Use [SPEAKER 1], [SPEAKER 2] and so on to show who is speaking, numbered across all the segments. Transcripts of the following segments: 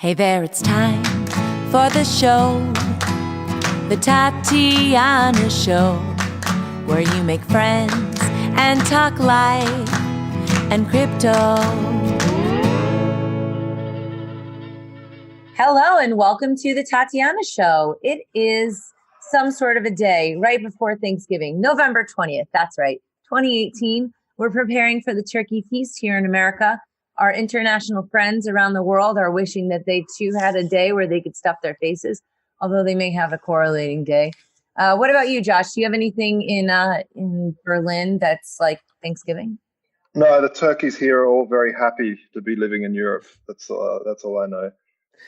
[SPEAKER 1] Hey there, it's time for the show, the Tatiana Show, where you make friends and talk life and crypto.
[SPEAKER 2] Hello and welcome to the Tatiana Show. It is some sort of a day right before Thanksgiving, November 20th. That's right, 2018. We're preparing for the turkey feast here in America. Our international friends around the world are wishing that they too had a day where they could stuff their faces, although they may have a correlating day. What about you, Josh? Do you have anything in Berlin that's like Thanksgiving?
[SPEAKER 3] No, the turkeys here are all very happy to be living in Europe. That's all I know.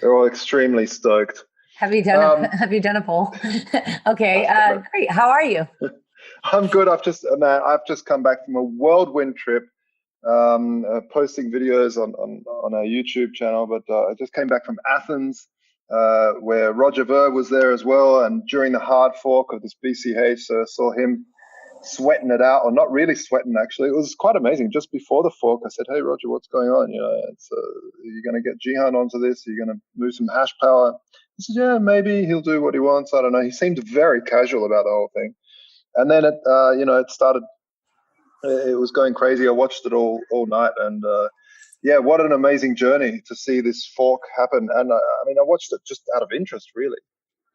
[SPEAKER 3] They're all extremely stoked.
[SPEAKER 2] Have you done a poll? Okay, great. How are you?
[SPEAKER 3] I'm good. I've just come back from a whirlwind trip, posting videos on our YouTube channel. But I just came back from Athens, where Roger Ver was there as well, and during the hard fork of this BCH, so I saw him sweating it out, or not really sweating actually. It was quite amazing. Just before the fork, I said, "Hey Roger, what's going on? You're going to get Jihan onto this? Are you going to move some hash power?" He said, "Yeah, maybe he'll do what he wants. I don't know." He seemed very casual about the whole thing, and then it started. It was going crazy. I watched it all night, and yeah, what an amazing journey to see this fork happen. And I watched it just out of interest, really.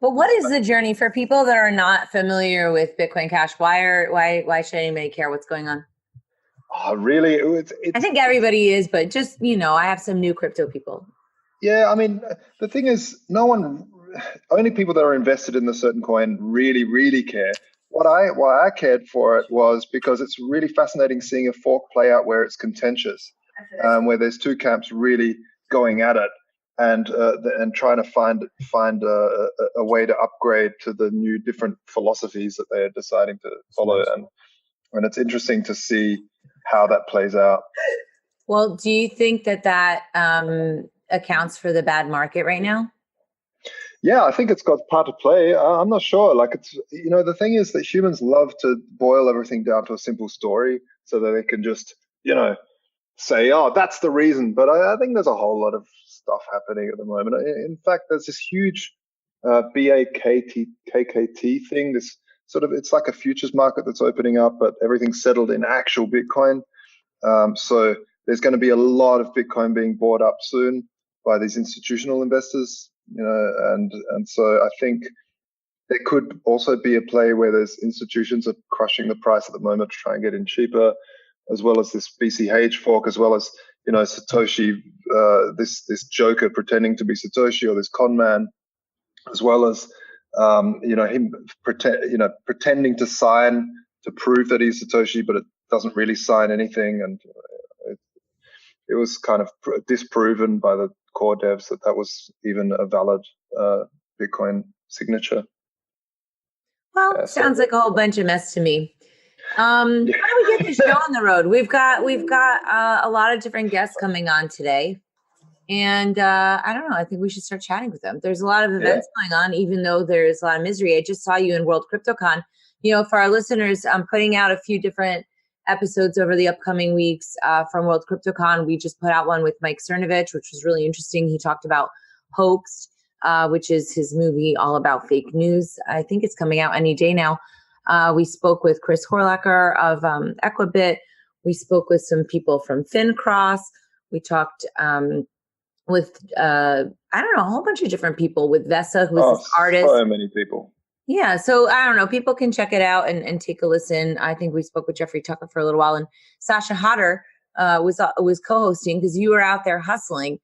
[SPEAKER 2] But what is the journey for people that are not familiar with Bitcoin Cash? Why should anybody care what's going on?
[SPEAKER 3] Oh, really?
[SPEAKER 2] I think everybody is, but just, I have some new crypto people.
[SPEAKER 3] Yeah, the thing is, only people that are invested in the certain coin really, really care. Why I cared for it was because it's really fascinating seeing a fork play out where it's contentious, where there's two camps really going at it, and trying to find a way to upgrade to the new different philosophies that they're deciding to follow, and it's interesting to see how that plays out.
[SPEAKER 2] Well, do you think that accounts for the bad market right now?
[SPEAKER 3] Yeah, I think it's got part to play. I'm not sure. The thing is that humans love to boil everything down to a simple story so that they can just, say, "Oh, that's the reason." But I think there's a whole lot of stuff happening at the moment. In fact, there's this huge KKT thing. This it's like a futures market that's opening up, but everything's settled in actual Bitcoin. So there's going to be a lot of Bitcoin being bought up soon by these institutional investors. And so I think there could also be a play where there's institutions are crushing the price at the moment to try and get in cheaper, as well as this BCH fork, as well as Satoshi, this joker pretending to be Satoshi, or this con man, as well as him pretending to sign to prove that he's Satoshi, but it doesn't really sign anything, and it was kind of disproven by the core devs that was even a valid Bitcoin signature.
[SPEAKER 2] Well, sounds like a whole bunch of mess to me. How do we get the show on the road? We've got a lot of different guests coming on today, and I don't know. I think we should start chatting with them. There's a lot of events going on, even though there's a lot of misery. I just saw you in World CryptoCon. For our listeners, I'm putting out a few different episodes over the upcoming weeks from World CryptoCon. We just put out one with Mike Cernovich, which was really interesting. He talked about Hoaxed, which is his movie all about fake news. I think it's coming out any day now. We spoke with Chris Horlacher of Equibit. We spoke with some people from FinCross. We talked with, a whole bunch of different people, with Vesa, who's this artist.
[SPEAKER 3] So many people.
[SPEAKER 2] Yeah, so I don't know. People can check it out and take a listen. I think we spoke with Jeffrey Tucker for a little while, and Sasha Hodder was co-hosting because you were out there hustling.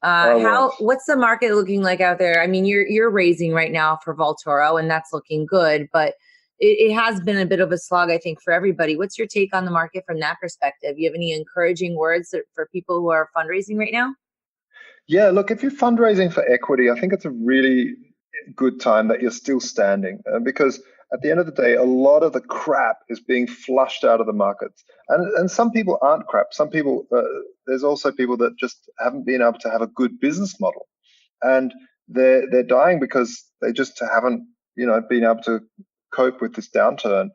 [SPEAKER 2] What's the market looking like out there? I mean, you're raising right now for Vaultoro, and that's looking good, but it has been a bit of a slog, I think, for everybody. What's your take on the market from that perspective? You have any encouraging words for people who are fundraising right now?
[SPEAKER 3] Yeah, look, if you're fundraising for equity, I think it's a really good time that you're still standing, because at the end of the day, a lot of the crap is being flushed out of the markets, and some people aren't crap. Some people, there's also people that just haven't been able to have a good business model, and they're dying because they just haven't been able to cope with this downturn,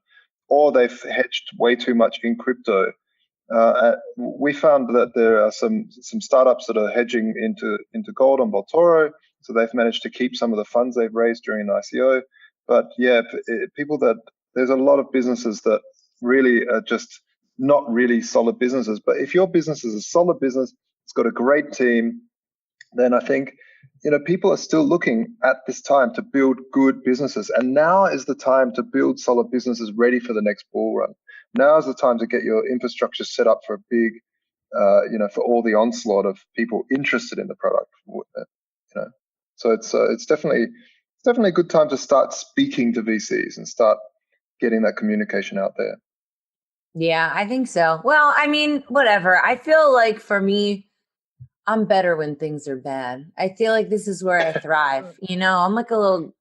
[SPEAKER 3] or they've hedged way too much in crypto, We found that there are some startups that are hedging into gold on Baltoro, so they've managed to keep some of the funds they've raised during an ICO. But yeah, there's a lot of businesses that really are just not really solid businesses. But if your business is a solid business, it's got a great team, then I think people are still looking at this time to build good businesses. And now is the time to build solid businesses ready for the next bull run. Now is the time to get your infrastructure set up for a big, for all the onslaught of people interested in the product. So it's definitely a good time to start speaking to VCs and start getting that communication out there.
[SPEAKER 2] Yeah, I think so. Well, I mean, whatever. I feel like for me, I'm better when things are bad. I feel like this is where I thrive. I'm like I don't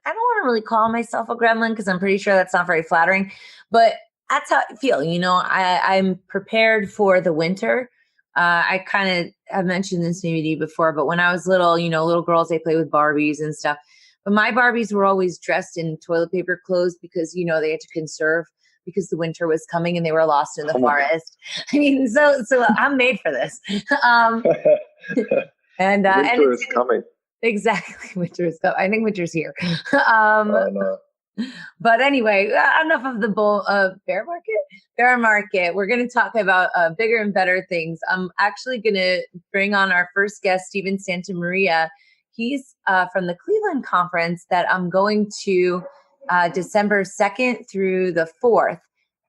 [SPEAKER 2] want to really call myself a gremlin because I'm pretty sure that's not very flattering, but that's how I feel. I'm prepared for the winter. I kind of have mentioned this maybe to you before, but when I was little, little girls, they play with Barbies and stuff. But my Barbies were always dressed in toilet paper clothes because, they had to conserve because the winter was coming and they were lost in the forest. I mean, so I'm made for this.
[SPEAKER 3] Winter is coming.
[SPEAKER 2] Exactly. Winter is coming. I think winter's here.
[SPEAKER 3] No.
[SPEAKER 2] But anyway, enough of the bear market. We're going to talk about bigger and better things. I'm actually going to bring on our first guest, Steven Santamaria. He's from the Cleveland conference that I'm going to December 2nd through the 4th.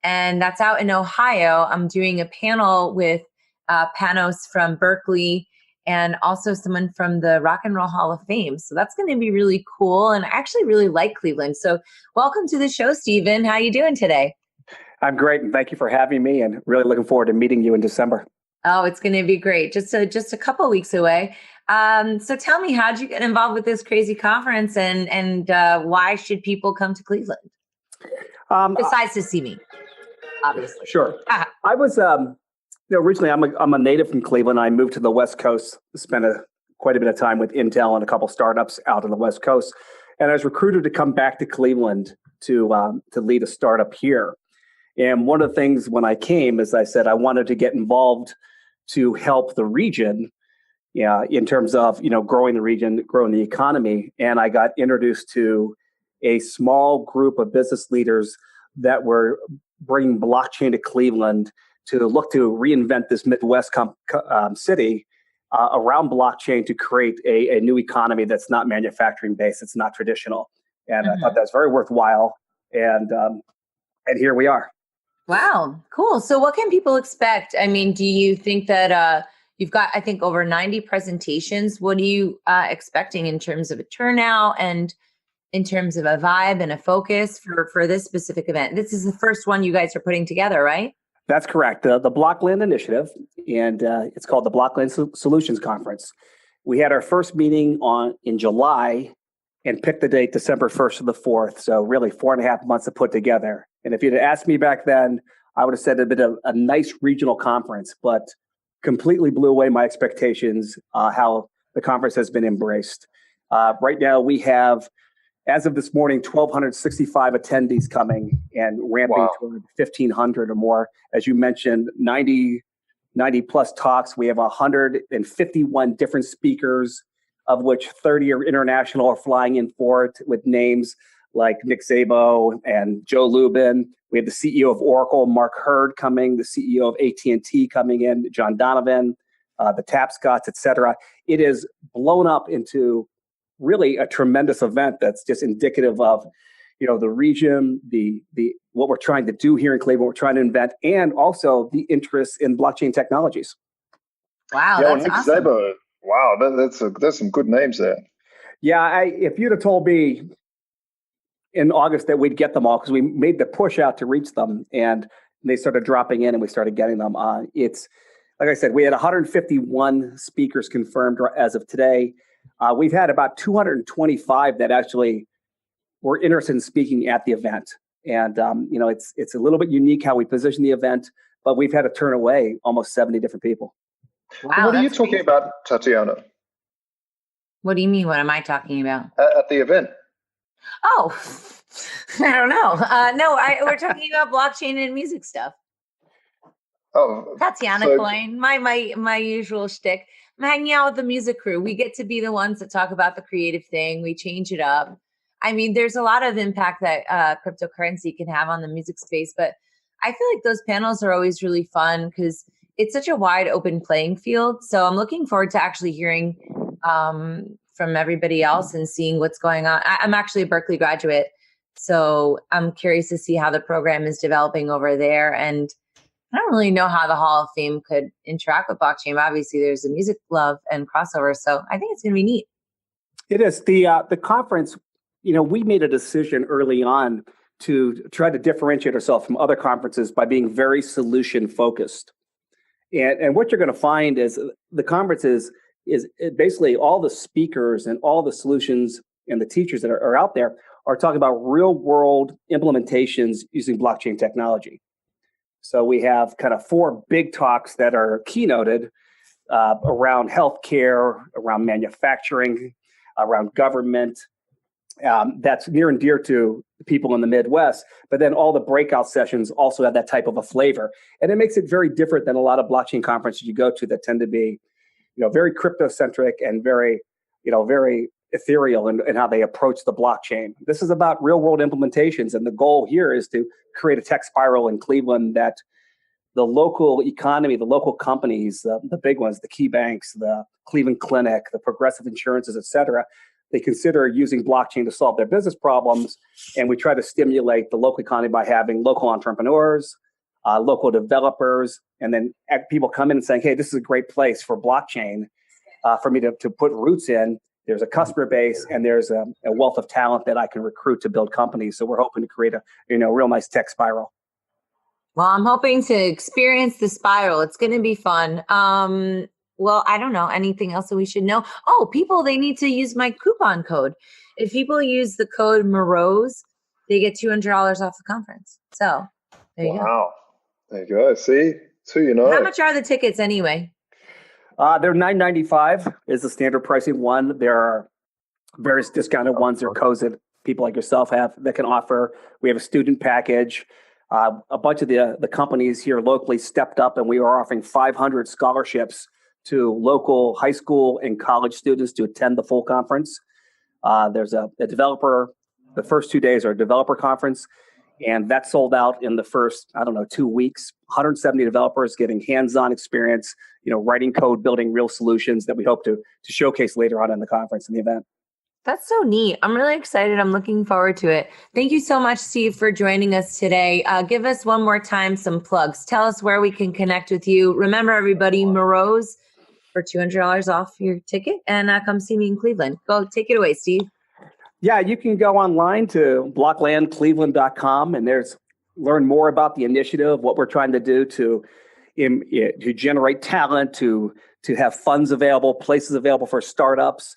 [SPEAKER 2] And that's out in Ohio. I'm doing a panel with Panos from Berkeley and also someone from the Rock and Roll Hall of Fame. So that's going to be really cool. And I actually really like Cleveland. So welcome to the show, Steven. How are you doing today?
[SPEAKER 4] I'm great. And thank you for having me and really looking forward to meeting you in December.
[SPEAKER 2] Oh, it's going to be great. Just a couple weeks away. So tell me, how'd you get involved with this crazy conference and why should people come to Cleveland? Besides to see me, obviously.
[SPEAKER 4] Sure. I was, originally I'm a native from Cleveland. I moved to the West Coast, spent quite a bit of time with Intel and a couple startups out on the West Coast. And I was recruited to come back to Cleveland to lead a startup here. And one of the things when I came is I said I wanted to get involved to help the region, in terms of growing the region, growing the economy. And I got introduced to a small group of business leaders that were bringing blockchain to Cleveland to look to reinvent this Midwest city around blockchain to create a new economy that's not manufacturing based, it's not traditional. And I thought that's very worthwhile. And here we are.
[SPEAKER 2] Wow, cool. So what can people expect? I mean, do you think that you've got, I think, over 90 presentations? What are you expecting in terms of a turnout and in terms of a vibe and a focus for this specific event? This is the first one you guys are putting together, right?
[SPEAKER 4] That's correct. The Blockland Initiative, and it's called the Blockland Solutions Conference. We had our first meeting in July and picked the date December 1st to the 4th. So really 4.5 months to put together. And if you'd asked me back then, I would have said it'd been a nice regional conference, but completely blew away my expectations, how the conference has been embraced. Right now we have, as of this morning, 1,265 attendees coming and ramping to 1,500 or more. As you mentioned, 90 plus talks. We have 151 different speakers, of which 30 are international or flying in for it with names like Nick Szabo and Joe Lubin. We have the CEO of Oracle, Mark Hurd, coming, the CEO of AT&T coming in, John Donovan, the Tapscotts, et cetera. It is blown up into really a tremendous event that's just indicative of, the region, the what we're trying to do here in Cleveland, what we're trying to invent, and also the interest in blockchain technologies.
[SPEAKER 2] Wow, that's
[SPEAKER 3] Nick
[SPEAKER 2] awesome.
[SPEAKER 3] Szabo. Wow, there's some good names there.
[SPEAKER 4] Yeah, if you'd have told me in August that we'd get them all, because we made the push out to reach them, and they started dropping in, and we started getting them. It's like I said, we had 151 speakers confirmed as of today. We've had about 225 that actually were interested in speaking at the event. And, it's a little bit unique how we position the event, but we've had to turn away almost 70 different people.
[SPEAKER 2] Wow.
[SPEAKER 3] What are you talking about, Tatiana?
[SPEAKER 2] What do you mean? What am I talking about?
[SPEAKER 3] At the event?
[SPEAKER 2] Oh, I don't know. No, we're talking about blockchain and music stuff.
[SPEAKER 3] Oh,
[SPEAKER 2] Tatiana
[SPEAKER 3] so
[SPEAKER 2] Coin, my usual shtick. I'm hanging out with the music crew. We get to be the ones that talk about the creative thing. We change it up. I mean, there's a lot of impact that cryptocurrency can have on the music space, but I feel like those panels are always really fun because it's such a wide open playing field. So I'm looking forward to actually hearing from everybody else and seeing what's going on. I'm actually a Berkeley graduate, so I'm curious to see how the program is developing over there. And I don't really know how the Hall of Fame could interact with blockchain. Obviously, there's a music love and crossover, so I think it's going to be neat.
[SPEAKER 4] It is. The conference, we made a decision early on to try to differentiate ourselves from other conferences by being very solution focused. And what you're going to find is the conference is basically all the speakers and all the solutions and the teachers that are out there are talking about real world implementations using blockchain technology. So we have kind of 4 big talks that are keynoted around healthcare, around manufacturing, around government. That's near and dear to people in the Midwest. But then all the breakout sessions also have that type of a flavor. And it makes it very different than a lot of blockchain conferences you go to that tend to be, very crypto-centric and very ethereal in how they approach the blockchain. This is about real-world implementations, and the goal here is to create a tech spiral in Cleveland that the local economy, the local companies, the big ones, the key banks, the Cleveland Clinic, the Progressive Insurances, et cetera, they consider using blockchain to solve their business problems, and we try to stimulate the local economy by having local entrepreneurs, local developers, and then people come in and saying, hey, this is a great place for blockchain for me to put roots in. There's a customer base and there's a wealth of talent that I can recruit to build companies. So we're hoping to create a real nice tech spiral.
[SPEAKER 2] Well, I'm hoping to experience the spiral. It's going to be fun. Well, I don't know. Anything else that we should know? Oh, people, they need to use my coupon code. If people use the code Morose, they get $200 off the conference. So there you go.
[SPEAKER 3] Wow. There you go. See?
[SPEAKER 2] How much are the tickets anyway?
[SPEAKER 4] They're $9.95 is the standard pricing one. There are various discounted ones or codes that people like yourself have that can offer. We have a student package. A bunch of the companies here locally stepped up, and we are offering 500 scholarships to local high school and college students to attend the full conference. There's a developer. The first 2 days are a developer conference, and that sold out in the first, 2 weeks. 170 developers getting hands-on experience, writing code, building real solutions that we hope to showcase later on in the conference and the event.
[SPEAKER 2] That's so neat. I'm really excited. I'm looking forward to it. Thank you so much, Steve, for joining us today. Give us one more time some plugs. Tell us where we can connect with you. Remember, everybody, Morose for $200 off your ticket, and come see me in Cleveland. Go, take it away, Steve.
[SPEAKER 4] Yeah, you can go online to blocklandcleveland.com and learn more about the initiative, what we're trying to do to generate talent, to have funds available, places available for startups.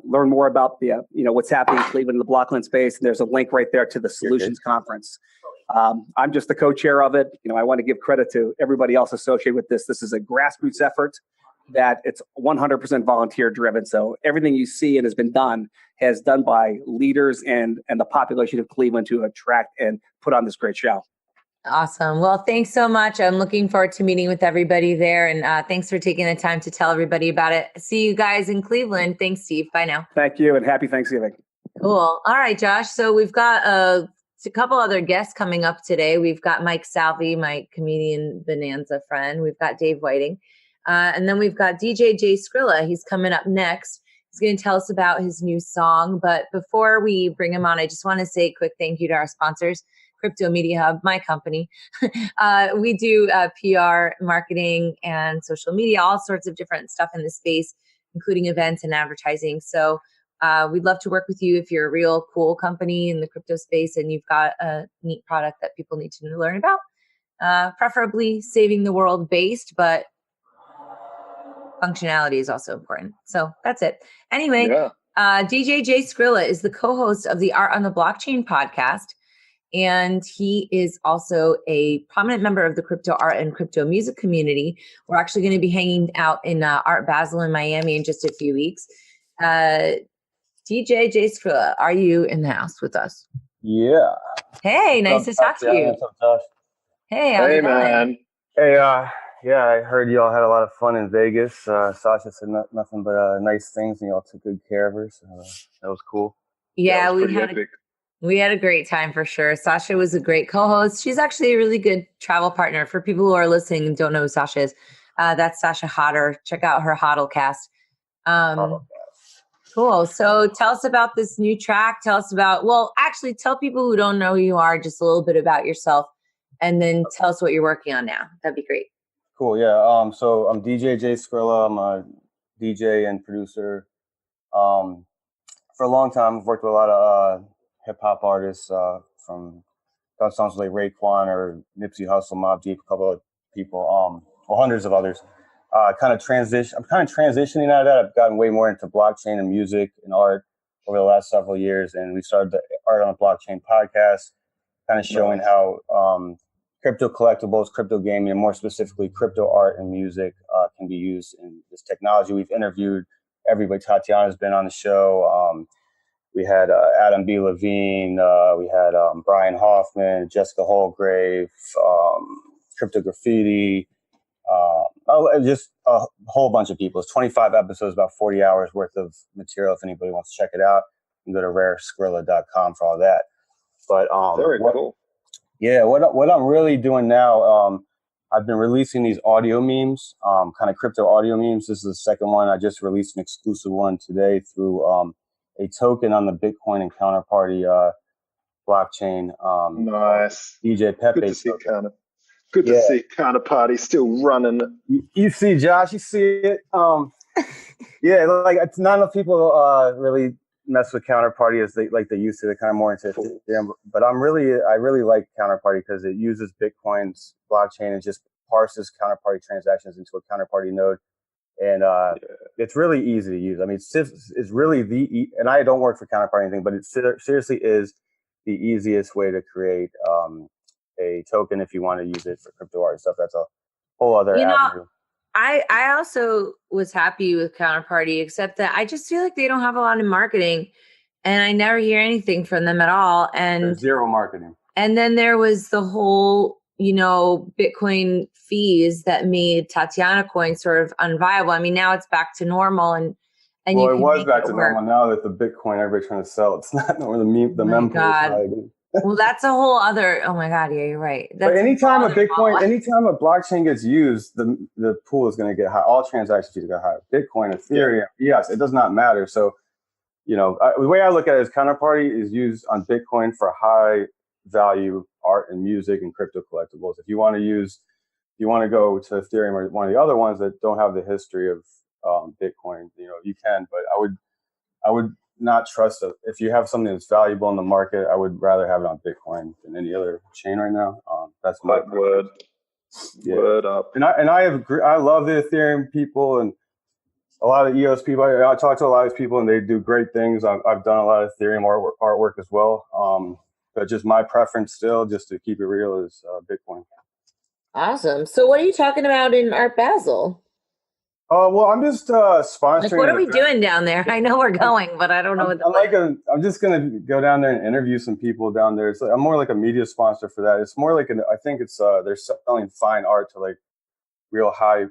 [SPEAKER 4] Learn more about what's happening in Cleveland in the Blockland space, and there's a link right there to the Solutions Conference. I'm just the co-chair of it. I want to give credit to everybody else associated with this. This is a grassroots effort that it's 100% volunteer driven. So everything you see and has been done by leaders and the population of Cleveland to attract and put on this great show.
[SPEAKER 2] Awesome. Well, thanks so much. I'm looking forward to meeting with everybody there. And thanks for taking the time to tell everybody about it. See you guys in Cleveland. Thanks, Steve. Bye now.
[SPEAKER 4] Thank you, and happy Thanksgiving.
[SPEAKER 2] Cool. All right, Josh. So we've got a couple other guests coming up today. We've got Mike Salvi, my comedian bonanza friend. We've got Dave Whiting. And then we've got DJ Jay Skrilla. He's coming up next. He's going to tell us about his new song. But before we bring him on, I just want to say a quick thank you to our sponsors, Crypto Media Hub, my company. We do PR, marketing, and social media, all sorts of different stuff in this space, including events and advertising. So we'd love to work with you if you're a real cool company in the crypto space and you've got a neat product that people need to learn about. Preferably saving the world based, but functionality is also important. So that's it. Anyway, DJ Jay Skrilla is the co-host of the Art on the Blockchain podcast. And he is also a prominent member of the crypto art and crypto music community. We're actually going to be hanging out in Art Basel in Miami in just a few weeks. DJ Jay Skrilla, are you in the house with us?
[SPEAKER 5] Yeah.
[SPEAKER 2] Hey, nice to talk to you.
[SPEAKER 5] What's up, Josh?
[SPEAKER 2] Hey, how's it going?
[SPEAKER 3] Man.
[SPEAKER 5] Hey, yeah, I heard y'all had a lot of fun in Vegas. Sasha said nothing but nice things, and y'all took good care of her. So that was cool.
[SPEAKER 3] Yeah, it
[SPEAKER 2] Yeah,
[SPEAKER 3] was pretty epic.
[SPEAKER 2] we had a great time for sure. Sasha was a great co-host. She's actually a really good travel partner. For people who are listening and don't know who Sasha is, that's Sasha Hodder. Check out her Hodlcast. Cool. So tell us about this new track. Tell us about, well, actually tell people who don't know who you are just a little bit about yourself, and then tell us what you're working on now. That'd be great.
[SPEAKER 5] Cool. Yeah. So I'm DJ Jay Skrilla. I'm a DJ and producer. For a long time, I've worked with a lot of hip hop artists from done songs like Raekwon or Nipsey Hussle, Mobb Deep, a couple of people, well, hundreds of others. I'm kind of transitioning out of that. I've gotten way more into blockchain and music and art over the last several years, and we started the Art on a Blockchain podcast, kind of showing how crypto collectibles, crypto gaming, and more specifically crypto art and music can be used in this technology. We've interviewed everybody. Tatiana's been on the show. We had Adam B. Levine. We had Brian Hoffman, Jessica Holgrave, Crypto Graffiti. Just a whole bunch of people. It's 25 episodes, about 40 hours worth of material. If anybody wants to check it out, you can go to rareskrilla.com for all that. But
[SPEAKER 3] Very cool.
[SPEAKER 5] Yeah, what I'm really doing now, I've been releasing these audio memes, kind of crypto audio memes. This is the second one. I just released an exclusive one today through a token on the Bitcoin and Counterparty blockchain.
[SPEAKER 3] Nice.
[SPEAKER 5] DJ Pepe.
[SPEAKER 3] Good to see Good to see Counterparty still running.
[SPEAKER 5] You see, Josh, you see it. Yeah, like it's not enough people really mess with Counterparty as they used to. They're kind of more into Ethereum, but I really like Counterparty because it uses Bitcoin's blockchain and just parses Counterparty transactions into a Counterparty node, and it's really easy to use. I mean, it's really and I don't work for Counterparty or anything, but it seriously is the easiest way to create a token if you want to use it for crypto art and stuff. That's a whole other avenue.
[SPEAKER 2] I also was happy with Counterparty, except that I just feel like they don't have a lot of marketing, and I never hear anything from them at all. And
[SPEAKER 5] there's zero marketing.
[SPEAKER 2] And then there was the whole, Bitcoin fees that made Tatiana Coin sort of unviable. I mean, now it's back to normal, and
[SPEAKER 5] well, it was back to normal. Now that the Bitcoin everybody's trying to sell, it's not where the meme is.
[SPEAKER 2] Well, that's a whole other. Oh my God, yeah, you're right.
[SPEAKER 5] But anytime a blockchain gets used, the pool is going to get high. All transaction fees get high. Bitcoin, Ethereum, yes, it does not matter. So, the way I look at it is Counterparty is used on Bitcoin for high value art and music and crypto collectibles. If you want to go to Ethereum or one of the other ones that don't have the history of Bitcoin, you can. But I would not trust it. If you have something that's valuable in the market, I would rather have it on Bitcoin than any other chain right now. That's my
[SPEAKER 3] word. Yeah. Word up.
[SPEAKER 5] And I love the Ethereum people and a lot of EOS people. I talk to a lot of people and they do great things. I've done a lot of Ethereum artwork as well. But just my preference still, just to keep it real, is Bitcoin.
[SPEAKER 2] Awesome. So what are you talking about in Art Basel?
[SPEAKER 5] Well, I'm just sponsoring.
[SPEAKER 2] What are we doing down there? I know we're going, but I don't know what
[SPEAKER 5] I'm just going to go down there and interview some people down there. I'm more like a media sponsor for that. It's more like I think it's they're selling fine art to like real high,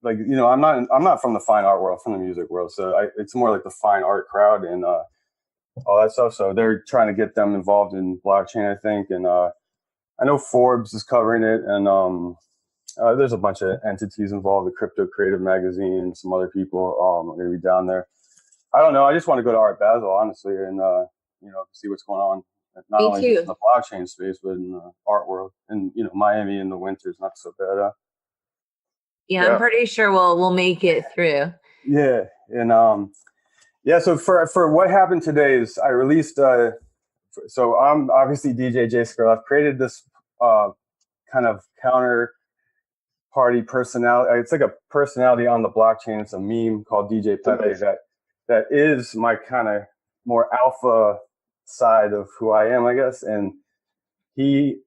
[SPEAKER 5] like I'm not from the fine art world, I'm from the music world, so it's more like the fine art crowd and all that stuff. So they're trying to get them involved in blockchain, I think, and I know Forbes is covering it, and there's a bunch of entities involved, the Crypto Creative Magazine, some other people are going to be down there. I don't know. I just want to go to Art Basel, honestly, and see what's going on. Not only in the blockchain space, but in the art world. And Miami in the winter is not so bad.
[SPEAKER 2] Yeah, I'm pretty sure we'll make it through.
[SPEAKER 5] Yeah, and so for what happened today is I released. So I'm obviously DJ Jay Skrilla. I've created this kind of counterparty personality. It's like a personality on the blockchain. It's a meme called DJ Pepe that is my kind of more alpha side of who I am, I guess. And he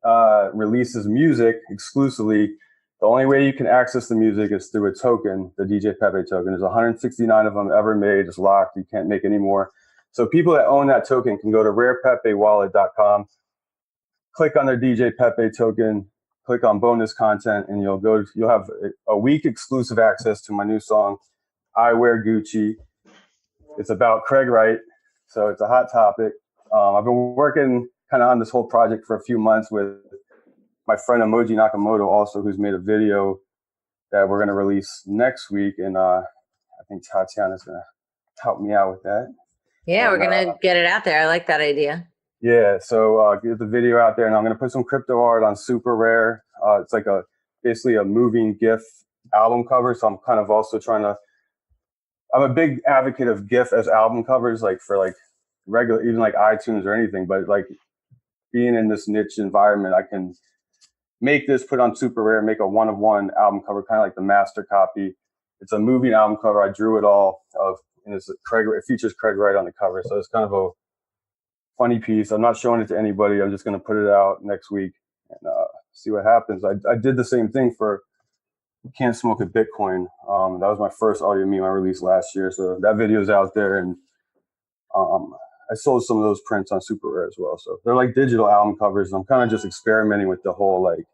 [SPEAKER 5] releases music exclusively. The only way you can access the music is through a token, the DJ Pepe token. There's 169 of them ever made. It's locked. You can't make any more. So people that own that token can go to rarepepewallet.com, click on their DJ Pepe token, click on bonus content, and you'll have a week exclusive access to my new song, I Wear Gucci. It's about Craig Wright, so it's a hot topic. I've been working kind of on this whole project for a few months with my friend Emoji Nakamoto, also, who's made a video that we're going to release next week, and I think Tatiana's going to help me out with that.
[SPEAKER 2] Yeah,
[SPEAKER 5] And,
[SPEAKER 2] we're gonna get it out there. I like that idea.
[SPEAKER 5] Yeah, so get the video out there, and I'm going to put some crypto art on Super Rare. It's like basically a moving GIF album cover, so I'm kind of also I'm a big advocate of GIF as album covers, like for like regular, even like iTunes or anything, but like being in this niche environment, I can make this, put on Super Rare, make a one-of-one album cover, kind of like the master copy. It's a moving album cover. I drew it all and it features Craig Wright on the cover, so it's kind of a funny piece. I'm not showing it to anybody. I'm just going to put it out next week and see what happens. I did the same thing for Can't Smoke a Bitcoin. That was my first audio meme I released last year, so that video's out there, and I sold some of those prints on Super Rare as well. So they're like digital album covers, and I'm kind of just experimenting with the whole like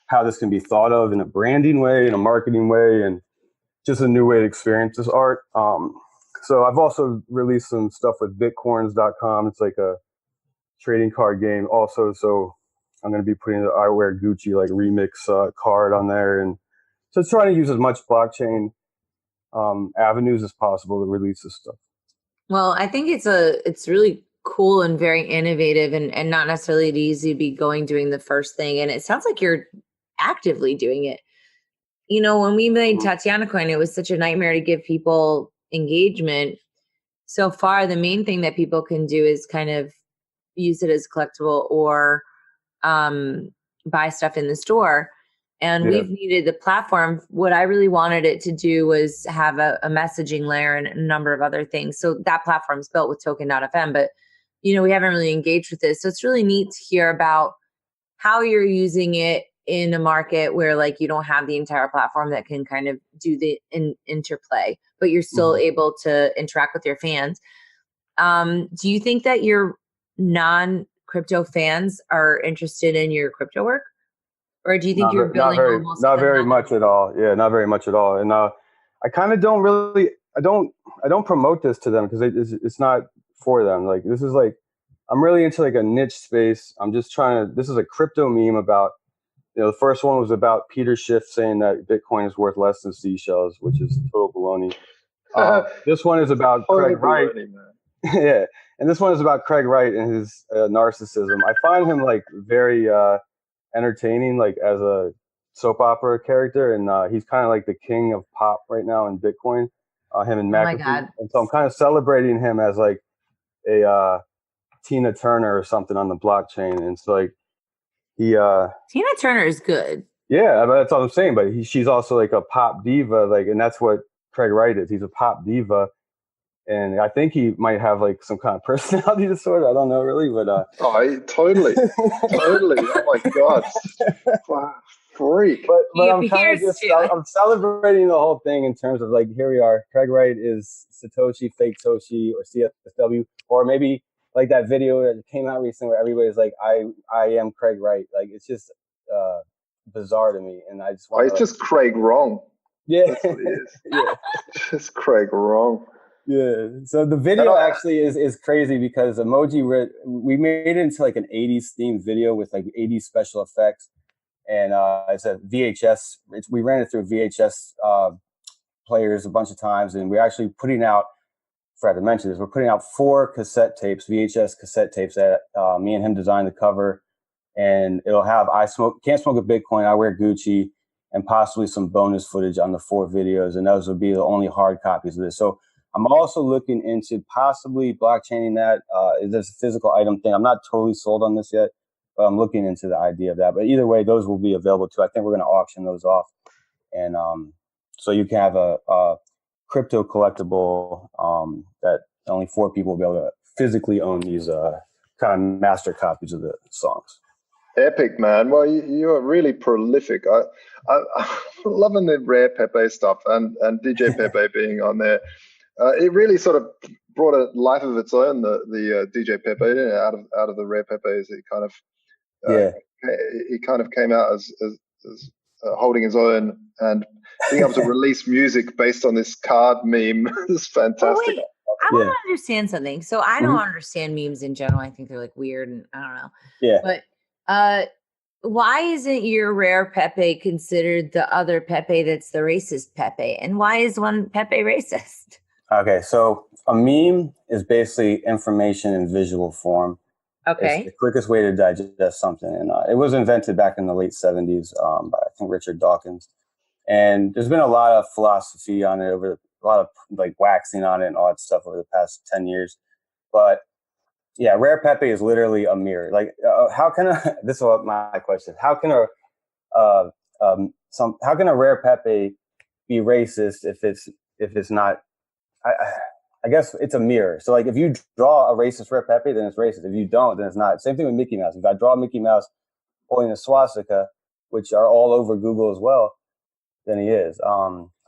[SPEAKER 5] how this can be thought of in a branding way, in a marketing way, and just a new way to experience this art. So I've also released some stuff with bitcoins.com. It's like a trading card game also. So I'm going to be putting the I Wear Gucci like remix card on there. And so it's trying to use as much blockchain avenues as possible to release this stuff.
[SPEAKER 2] Well, I think it's really cool and very innovative, and not necessarily easy to be doing the first thing. And it sounds like you're actively doing it. You know, when we made Tatiana Coin, it was such a nightmare to give people engagement. So far, the main thing that people can do is kind of use it as collectible or buy stuff in the store. And we've needed the platform. What I really wanted it to do was have a messaging layer and a number of other things. So that platform's built with Token.fm, but you know, we haven't really engaged with this. So it's really neat to hear about how you're using it in a market where like you don't have the entire platform that can kind of do the interplay, but you're still able to interact with your fans. Do you think that your non-crypto fans are interested in your crypto work? Or do you think you're building
[SPEAKER 5] not very much at all? Yeah, not very much at all. And I kind of don't really, I don't promote this to them because it's not for them. Like this is like, I'm really into like a niche space. I'm just this is a crypto meme about, you know, the first one was about Peter Schiff saying that Bitcoin is worth less than seashells, which is total baloney. This one is about Craig Wright. Yeah. And this one is about Craig Wright and his narcissism. I find him like very entertaining, like as a soap opera character. And he's kind of like the king of pop right now in Bitcoin, him and McAfee. Oh my God. And so I'm kind of celebrating him as like a Tina Turner or something on the blockchain. And it's like,
[SPEAKER 2] Tina Turner is good.
[SPEAKER 5] Yeah, that's what I'm saying. But she's also like a pop diva, like, and that's what Craig Wright is. He's a pop diva, and I think he might have like some kind of personality disorder. I don't know really, but
[SPEAKER 3] totally. Oh my God, freak.
[SPEAKER 5] But I'm kind of I'm celebrating the whole thing in terms of like, here we are. Craig Wright is Satoshi, fake Toshi, or CSW, or maybe like that video that came out recently where everybody's like, I am Craig Wright. Like, it's just bizarre to me. And I just want
[SPEAKER 3] it's just Craig wrong.
[SPEAKER 5] Yeah.
[SPEAKER 3] That's what it is.
[SPEAKER 5] Yeah.
[SPEAKER 3] Just Craig wrong.
[SPEAKER 5] Yeah. So the video actually is crazy because we made it into like an 80s themed video with like 80s special effects. And it's a VHS. We ran it through VHS players a bunch of times. And we're actually putting out, forgot to mention this, we're putting out 4 cassette tapes, VHS cassette tapes that me and him designed the cover, and it'll have Can't Smoke a Bitcoin, I Wear Gucci, and possibly some bonus footage on the 4 videos, and those would be the only hard copies of this. So I'm also looking into possibly blockchaining that. There's a physical item thing. I'm not totally sold on this yet, but I'm looking into the idea of that. But either way, those will be available too. I think we're going to auction those off, and so you can have a crypto collectible that only 4 people will be able to physically own these kind of master copies of the songs.
[SPEAKER 3] Epic, man. Well, you are really prolific. I'm loving the Rare Pepe stuff and DJ Pepe being on there. It really sort of brought a life of its own, the DJ Pepe, out of the Rare Pepes. It kind of he kind of came out as holding his own and being able to release music based on this card meme is fantastic.
[SPEAKER 2] Wait, I want to understand something. So I don't understand memes in general. I think they're like weird and I don't know.
[SPEAKER 5] Yeah.
[SPEAKER 2] But why isn't your rare Pepe considered the other Pepe that's the racist Pepe? And why is one Pepe racist?
[SPEAKER 5] Okay, so a meme is basically information in visual form.
[SPEAKER 2] Okay.
[SPEAKER 5] It's the quickest way to digest something. And it was invented back in the late 70s by, I think, Richard Dawkins. And there's been a lot of philosophy on it a lot of like waxing on it and all that stuff over the past 10 years. But yeah, Rare Pepe is literally a mirror. Like, how can this is what my question is. How can a Rare Pepe be racist if it's not, I guess it's a mirror. So like if you draw a racist Rare Pepe, then it's racist. If you don't, then it's not. Same thing with Mickey Mouse. If I draw Mickey Mouse holding a swastika, which are all over Google as well, then he is.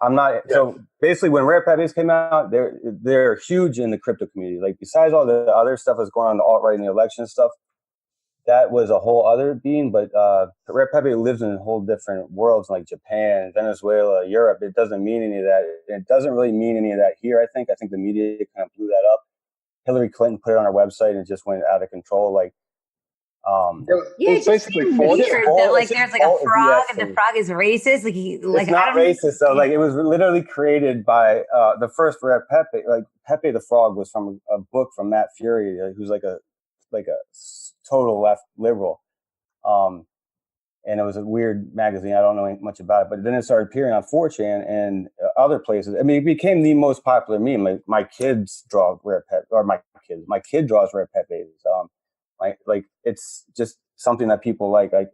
[SPEAKER 5] I'm not. Yeah. So basically, when Rare Pepes came out, they're huge in the crypto community. Like besides all the other stuff that's going on, the alt-right and the election stuff, that was a whole other being. But Rare Pepe lives in whole different worlds, like Japan, Venezuela, Europe. It doesn't mean any of that. It doesn't really mean any of that here. I think the media kind of blew that up. Hillary Clinton put it on her website and it just went out of control. Like.
[SPEAKER 3] It's basically
[SPEAKER 2] weird that like there's like a frog and the frog is racist. Like
[SPEAKER 5] it's not racist. So like it was literally created by the first Rare Pepe. Like Pepe the Frog was from a book from Matt Fury, who's like a total left liberal. And it was a weird magazine. I don't know much about it, but then it started appearing on 4chan and other places. I mean, it became the most popular meme. Like my kids draw Rare Pepe, or my kid draws Rare Pepes. Like it's just something that people like. I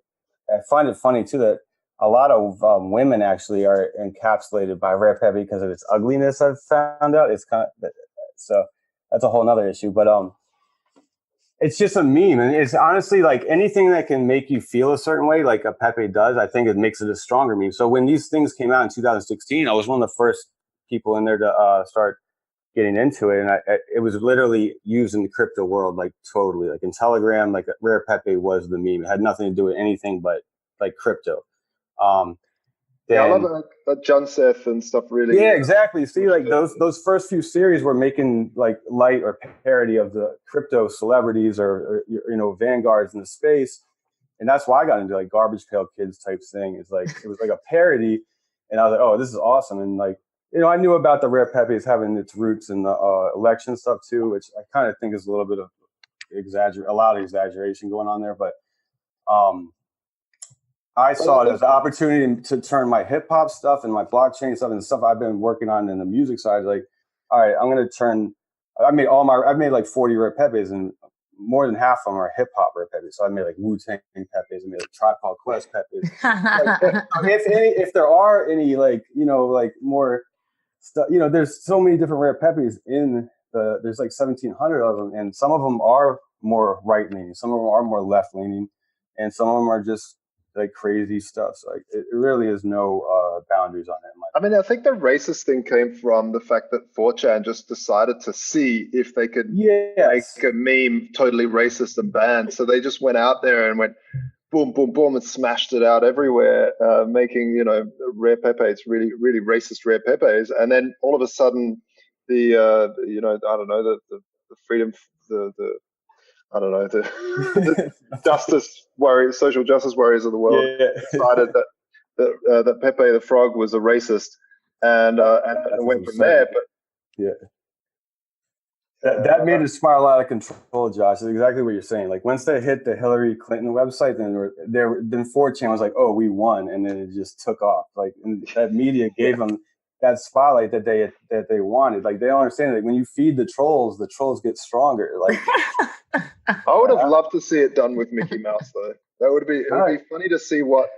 [SPEAKER 5] find it funny too that a lot of women actually are encapsulated by Rare Pepe because of its ugliness. I've found out it's kind of so that's a whole nother issue. But it's just a meme, and it's honestly like anything that can make you feel a certain way, like a Pepe does. I think it makes it a stronger meme. So when these things came out in 2016, I was one of the first people in there to start getting into it, and it was literally used in the crypto world, like totally, like in Telegram, like Rare Pepe was the meme. It had nothing to do with anything but like crypto.
[SPEAKER 3] Yeah, I love that John Seth and stuff. Really,
[SPEAKER 5] yeah, exactly. See, like those first few series were making like light or parody of the crypto celebrities or vanguards in the space, and that's why I got into like Garbage Pail Kids type thing. It's like it was like a parody, and I was like, oh, this is awesome, and like. I knew about the Rare Pepes having its roots in the election stuff too, which I kind of think is a little bit of a lot of exaggeration going on there. But I saw it as an opportunity to turn my hip hop stuff and my blockchain stuff and the stuff I've been working on in the music side. Like, all right, I'm going to turn. I've made like 40 Rare Pepes, and more than half of them are hip hop Rare Pepes. So I made like Wu-Tang Pepes, I made like Tribe Called Quest Pepes. If there are any like more. There's so many different Rare Pepes there's like 1,700 of them, and some of them are more right leaning, some of them are more left leaning, and some of them are just like crazy stuff. So like it really is no boundaries on it.
[SPEAKER 3] I mean, I think the racist thing came from the fact that 4chan just decided to see if they could make a meme totally racist and banned. So they just went out there and went boom, boom, boom, and smashed it out everywhere, making, Rare Pepes, really, really racist Rare Pepes. And then all of a sudden, the freedom, the justice warriors, social justice warriors of the world decided that Pepe the Frog was a racist, and went from there. But
[SPEAKER 5] yeah. That made it spiral out of control, Josh. That's exactly what you're saying. Like once they hit the Hillary Clinton website, then 4chan was like, "Oh, we won," and then it just took off. Like and that media gave them that spotlight that they wanted. Like they don't understand. Like when you feed the trolls get stronger. Like
[SPEAKER 3] I would have loved to see it done with Mickey Mouse, though. It would be funny to see what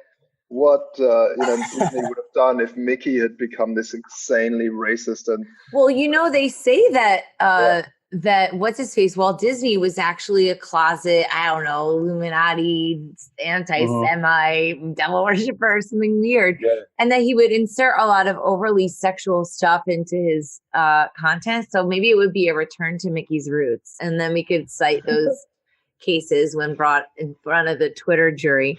[SPEAKER 3] Disney would have done if Mickey had become this insanely racist and.
[SPEAKER 2] Well, they say that that what's his face, Walt Disney was actually a closet, I don't know, Illuminati, anti-Semite, devil worshiper, something weird, and that he would insert a lot of overly sexual stuff into his content. So maybe it would be a return to Mickey's roots, and then we could cite those cases when brought in front of the Twitter jury.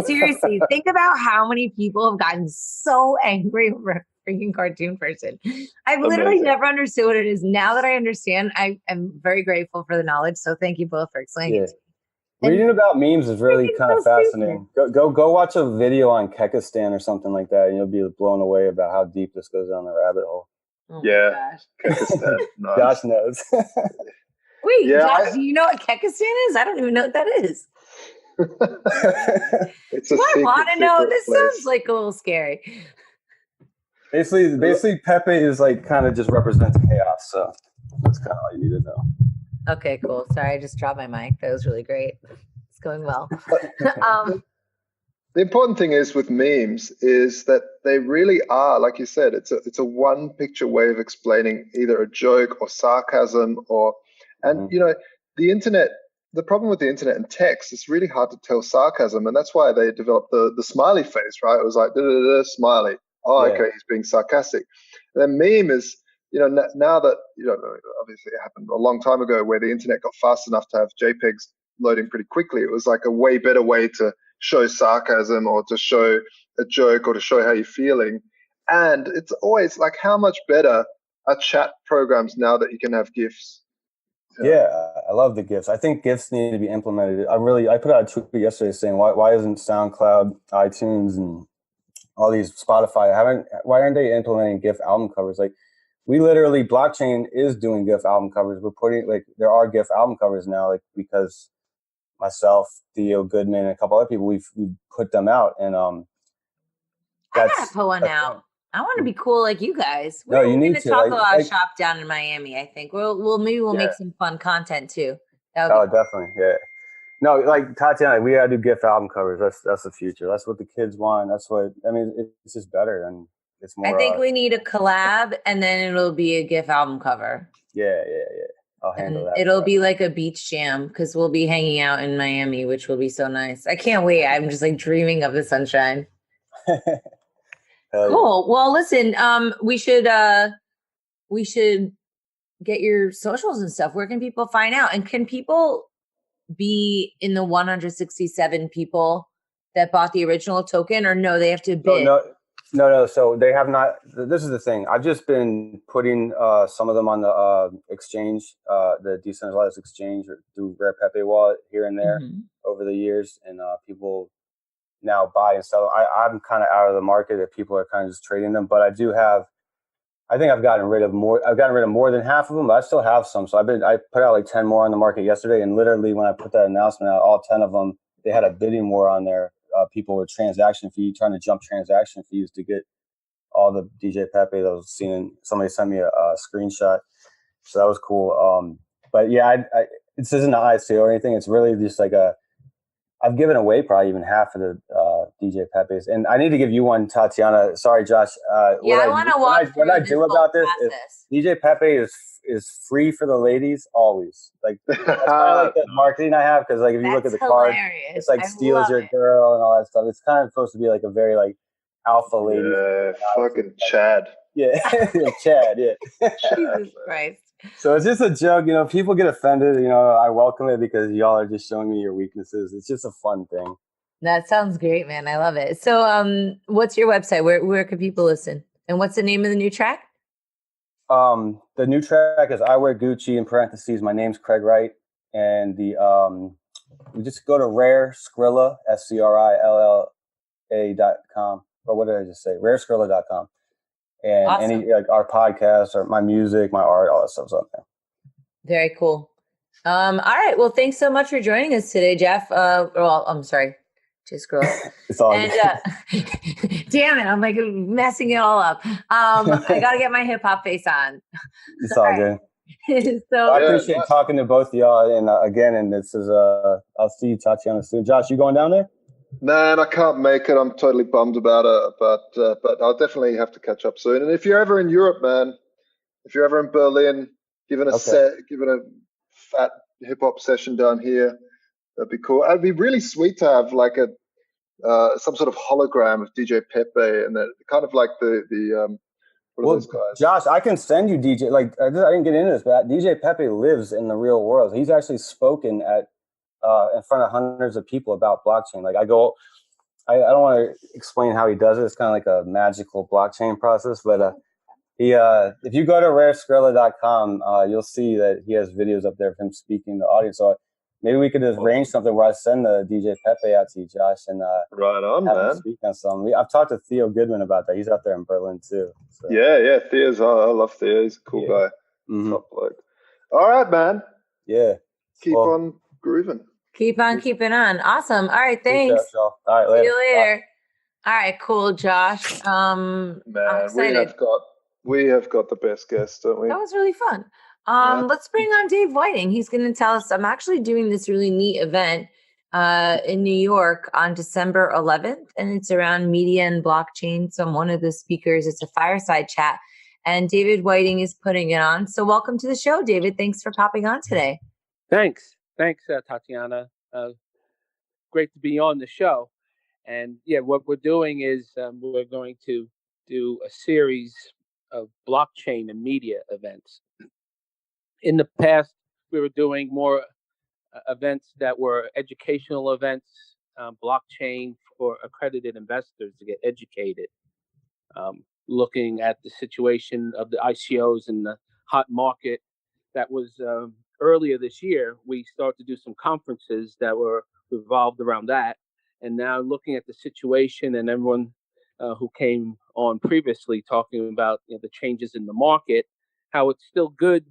[SPEAKER 2] Seriously, think about how many people have gotten so angry over a freaking cartoon person. I've literally never understood what it is. Now that I understand, I am very grateful for the knowledge. So thank you both for explaining it to me.
[SPEAKER 5] Reading about memes is really kind of fascinating. Go watch a video on Kekistan or something like that, and you'll be blown away about how deep this goes down the rabbit hole.
[SPEAKER 2] Oh
[SPEAKER 3] Yeah, Kekistan. Nice.
[SPEAKER 5] Josh knows.
[SPEAKER 2] Wait, Josh, do you know what Kekistan is? I don't even know what that is.
[SPEAKER 3] It's a
[SPEAKER 2] I want to know. This
[SPEAKER 3] place.
[SPEAKER 2] sounds like a little scary.
[SPEAKER 5] Basically, Pepe is like kind of just represents chaos. So that's kind of all you need to know.
[SPEAKER 2] Okay, cool. Sorry, I just dropped my mic. That was really great. It's going well.
[SPEAKER 3] The important thing is with memes is that they really are, like you said, it's a one picture way of explaining either a joke or sarcasm and you know, the internet. The problem with the internet and text, it's really hard to tell sarcasm, and that's why they developed the smiley face, right? It was like smiley. Oh, yeah. Okay, he's being sarcastic. And then meme is, you know, now that, you know, obviously it happened a long time ago where the internet got fast enough to have JPEGs loading pretty quickly. It was like a way better way to show sarcasm or to show a joke or to show how you're feeling. And it's always like, how much better are chat programs now that you can have GIFs?
[SPEAKER 5] Yeah, I love the GIFs. I think GIFs need to be implemented. I put out a tweet yesterday saying why isn't SoundCloud, iTunes, and all these Spotify why aren't they implementing GIF album covers? Like, we literally, blockchain is doing GIF album covers. We're putting, like, there are GIF album covers now, like, because myself, Theo Goodman, and a couple other people, we've put them out, and
[SPEAKER 2] I gotta put one out. I want to be cool like you guys. We're going to talk about a shop down in Miami. I think we'll make some fun content too.
[SPEAKER 5] Definitely, yeah. No, like Tatiana, we gotta do GIF album covers. That's the future. That's what the kids want. That's what it's just better, and it's more.
[SPEAKER 2] I think we need a collab, and then it'll be a GIF album cover.
[SPEAKER 5] Yeah. I'll handle that.
[SPEAKER 2] It'll be like a beach jam because we'll be hanging out in Miami, which will be so nice. I can't wait. I'm just like dreaming of the sunshine. Cool. Well, listen, we should get your socials and stuff. Where can people find out? And can people be in the 167 people that bought the original token, or no, they have to bid?
[SPEAKER 5] No. So they have not. This is the thing. I've just been putting some of them on the exchange, the decentralized exchange, or through Rare Pepe Wallet here and there over the years, and people now buy and sell. I'm kind of out of the market if people are kind of just trading them, but I do have. I think I've gotten rid of more than half of them, but I still have some. So I put out like 10 more on the market yesterday, and literally when I put that announcement out, all 10 of them, they had a bidding war on there. People with transaction fee, trying to jump transaction fees to get all the DJ Pepe that I was seeing. Somebody sent me a screenshot, so that was cool. But yeah, this isn't an ICO or anything. It's really just like I've given away probably even half of the DJ Pepes, and I need to give you one, Tatiana. Sorry, Josh.
[SPEAKER 2] I want to walk through
[SPEAKER 5] what I do about this is DJ Pepe is free for the ladies always. Like that's kind of like the marketing I have, because like if you look at the card, it's like steals your girl and all that stuff. It's kind of supposed to be like a very like alpha lady.
[SPEAKER 3] Yeah, fucking Chad.
[SPEAKER 5] Yeah, Chad. Yeah.
[SPEAKER 2] Jesus Christ.
[SPEAKER 5] So it's just a joke, you know. People get offended, you know. I welcome it because y'all are just showing me your weaknesses. It's just a fun thing.
[SPEAKER 2] That sounds great, man. I love it. So, what's your website? Where can people listen? And what's the name of the new track?
[SPEAKER 5] The new track is "I Wear Gucci" in parentheses. My name's Craig Wright, and the you just go to Rare Skrilla SCRILLA.com, or what did I just say? RareSkrilla.com. And awesome. Any like our podcasts or my music, my art, all that stuff's up there.
[SPEAKER 2] Very cool. All right. Well, thanks so much for joining us today, Jeff. I'm sorry, just girl.
[SPEAKER 5] It's all
[SPEAKER 2] good. Damn it, I'm like messing it all up. I got to get my hip hop face on.
[SPEAKER 5] It's all good.
[SPEAKER 2] So
[SPEAKER 5] I appreciate talking to both of y'all, and again, and this is I'll see you, Tatiana, soon. Josh, you going down there?
[SPEAKER 3] Man, I can't make it. I'm totally bummed about it, but I'll definitely have to catch up soon. And if you're ever in Europe, man, if you're ever in Berlin, given a fat hip hop session down here, that'd be cool. It'd be really sweet to have like some sort of hologram of DJ Pepe, and that kind of like the What are those guys?
[SPEAKER 5] Josh, I can send you DJ. Like I didn't get into this, but DJ Pepe lives in the real world. He's actually spoken at in front of hundreds of people about blockchain. Like I don't want to explain how he does it. It's kind of like a magical blockchain process, but he if you go to rareskrilla.com, you'll see that he has videos up there of him speaking to the audience. So maybe we could just arrange something where I send the DJ Pepe out to you, Josh, and
[SPEAKER 3] right on,
[SPEAKER 5] have
[SPEAKER 3] man.
[SPEAKER 5] him speak on something. I've talked to Theo Goodman about that. He's out there in Berlin too. So.
[SPEAKER 3] Yeah, Theo's. I love Theo. He's a cool guy.
[SPEAKER 5] Mm-hmm.
[SPEAKER 3] Top bloke. All right, man.
[SPEAKER 5] Yeah.
[SPEAKER 3] Keep on grooving.
[SPEAKER 2] Keep on keeping on. Awesome. All right, thanks.
[SPEAKER 5] All right, later.
[SPEAKER 2] See you later. All right, cool, Josh.
[SPEAKER 3] Man,
[SPEAKER 2] I'm excited.
[SPEAKER 3] we have got the best guests, don't we?
[SPEAKER 2] That was really fun.
[SPEAKER 3] Yeah.
[SPEAKER 2] Let's bring on Dave Whiting. He's going to tell us. I'm actually doing this really neat event in New York on December 11th, and it's around media and blockchain. So I'm one of the speakers. It's a fireside chat, and David Whiting is putting it on. So welcome to the show, David. Thanks for popping on today.
[SPEAKER 6] Thanks, Tatiana. Great to be on the show. And yeah, what we're doing is we're going to do a series of blockchain and media events. In the past, we were doing more events that were educational events, blockchain for accredited investors to get educated, looking at the situation of the ICOs in the hot market. That was earlier this year. We started to do some conferences that were revolved around that. And now looking at the situation and everyone who came on previously talking about the changes in the market, how it's still good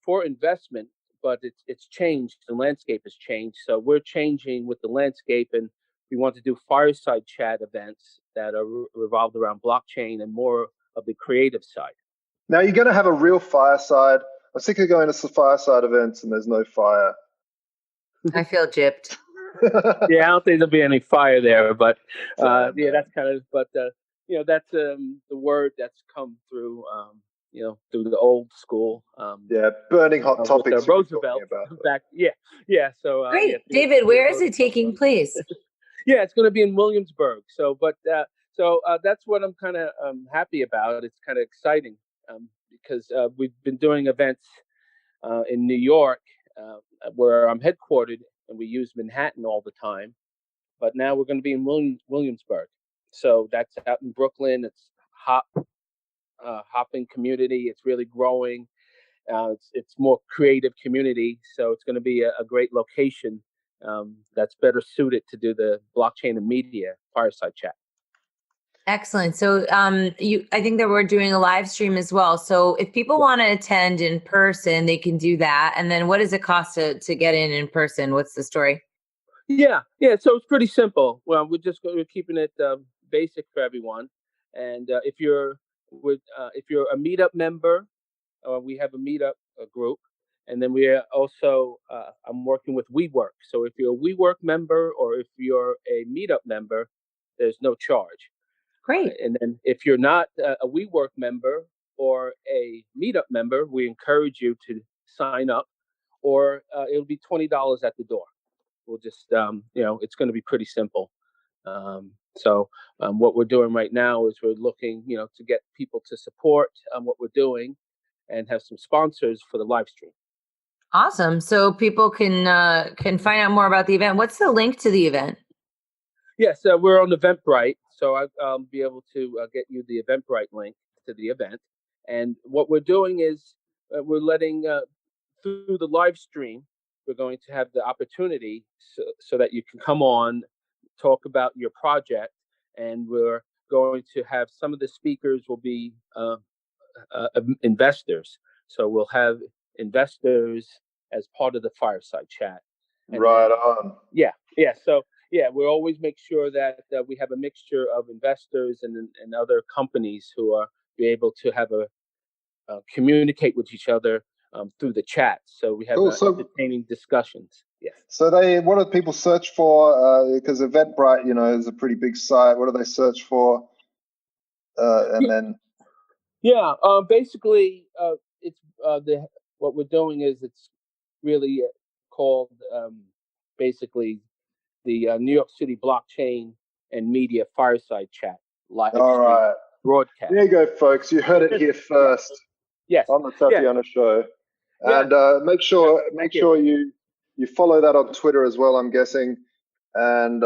[SPEAKER 6] for investment, but it's changed. The landscape has changed. So we're changing with the landscape, and we want to do fireside chat events that are revolved around blockchain and more of the creative side.
[SPEAKER 3] Now you're going to have a real fireside. I'm sick of going to some fireside events and there's no fire.
[SPEAKER 2] I feel gypped.
[SPEAKER 6] Yeah, I don't think there'll be any fire there, but yeah, that's kind of. But that's the word that's come through. Through the old school.
[SPEAKER 3] Yeah, burning hot topics.
[SPEAKER 6] Roosevelt back. Yeah. So
[SPEAKER 2] great,
[SPEAKER 6] yeah,
[SPEAKER 2] David. Where is it taking place?
[SPEAKER 6] Yeah, it's going to be in Williamsburg. So, but that's what I'm kind of happy about. It's kind of exciting because we've been doing events in New York where I'm headquartered, and we use Manhattan all the time. But now we're going to be in Williamsburg. So that's out in Brooklyn. It's hopping community. It's really growing. It's more creative community. So it's going to be a great location that's better suited to do the blockchain and media fireside chat.
[SPEAKER 2] Excellent. So I think that we're doing a live stream as well. So if people want to attend in person, they can do that. And then what does it cost to get in person? What's the story?
[SPEAKER 6] Yeah. So it's pretty simple. Well, we're keeping it basic for everyone. And if you're a meetup member, we have a meetup group. And then we are also, I'm working with WeWork. So if you're a WeWork member or if you're a meetup member, there's no charge.
[SPEAKER 2] Great.
[SPEAKER 6] And then if you're not a WeWork member or a meetup member, we encourage you to sign up, or it'll be $20 at the door. We'll just, it's going to be pretty simple. So what we're doing right now is we're looking, to get people to support what we're doing and have some sponsors for the live stream.
[SPEAKER 2] Awesome. So people can find out more about the event. What's the link to the event?
[SPEAKER 6] Yes, we're on Eventbrite. So I'll be able to get you the Eventbrite link to the event. And what we're doing is we're letting, through the live stream, we're going to have the opportunity so that you can come on, talk about your project. And we're going to have some of the speakers will be investors. So we'll have investors as part of the fireside chat. And
[SPEAKER 3] right on.
[SPEAKER 6] Yeah. So we'll always make sure that we have a mixture of investors and other companies who are be able to have communicate with each other through the chat. So we have entertaining discussions. Yes.
[SPEAKER 3] So what do people search for? Because Eventbrite, is a pretty big site. What do they search for?
[SPEAKER 6] Basically, it's what we're doing is it's really called basically the New York City Blockchain and Media Fireside Chat live stream.
[SPEAKER 3] All right.
[SPEAKER 6] broadcast.
[SPEAKER 3] There you go, folks. You heard it here first
[SPEAKER 6] Yes.
[SPEAKER 3] on the Tatiana Show.
[SPEAKER 6] Yeah.
[SPEAKER 3] And make sure you follow that on Twitter as well, I'm guessing. And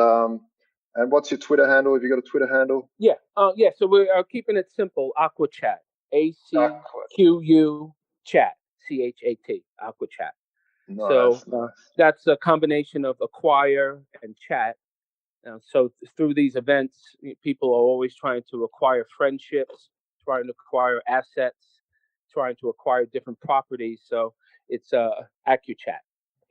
[SPEAKER 3] what's your Twitter handle? Have you got a Twitter handle?
[SPEAKER 6] Yeah. Yeah. So we're keeping it simple. Aqua Chat. ACQU Chat. CHAT. Aqua Chat.
[SPEAKER 3] Nice,
[SPEAKER 6] So that's a combination of acquire and chat. So through these events, people are always trying to acquire friendships, trying to acquire assets, trying to acquire different properties. So it's AccuChat,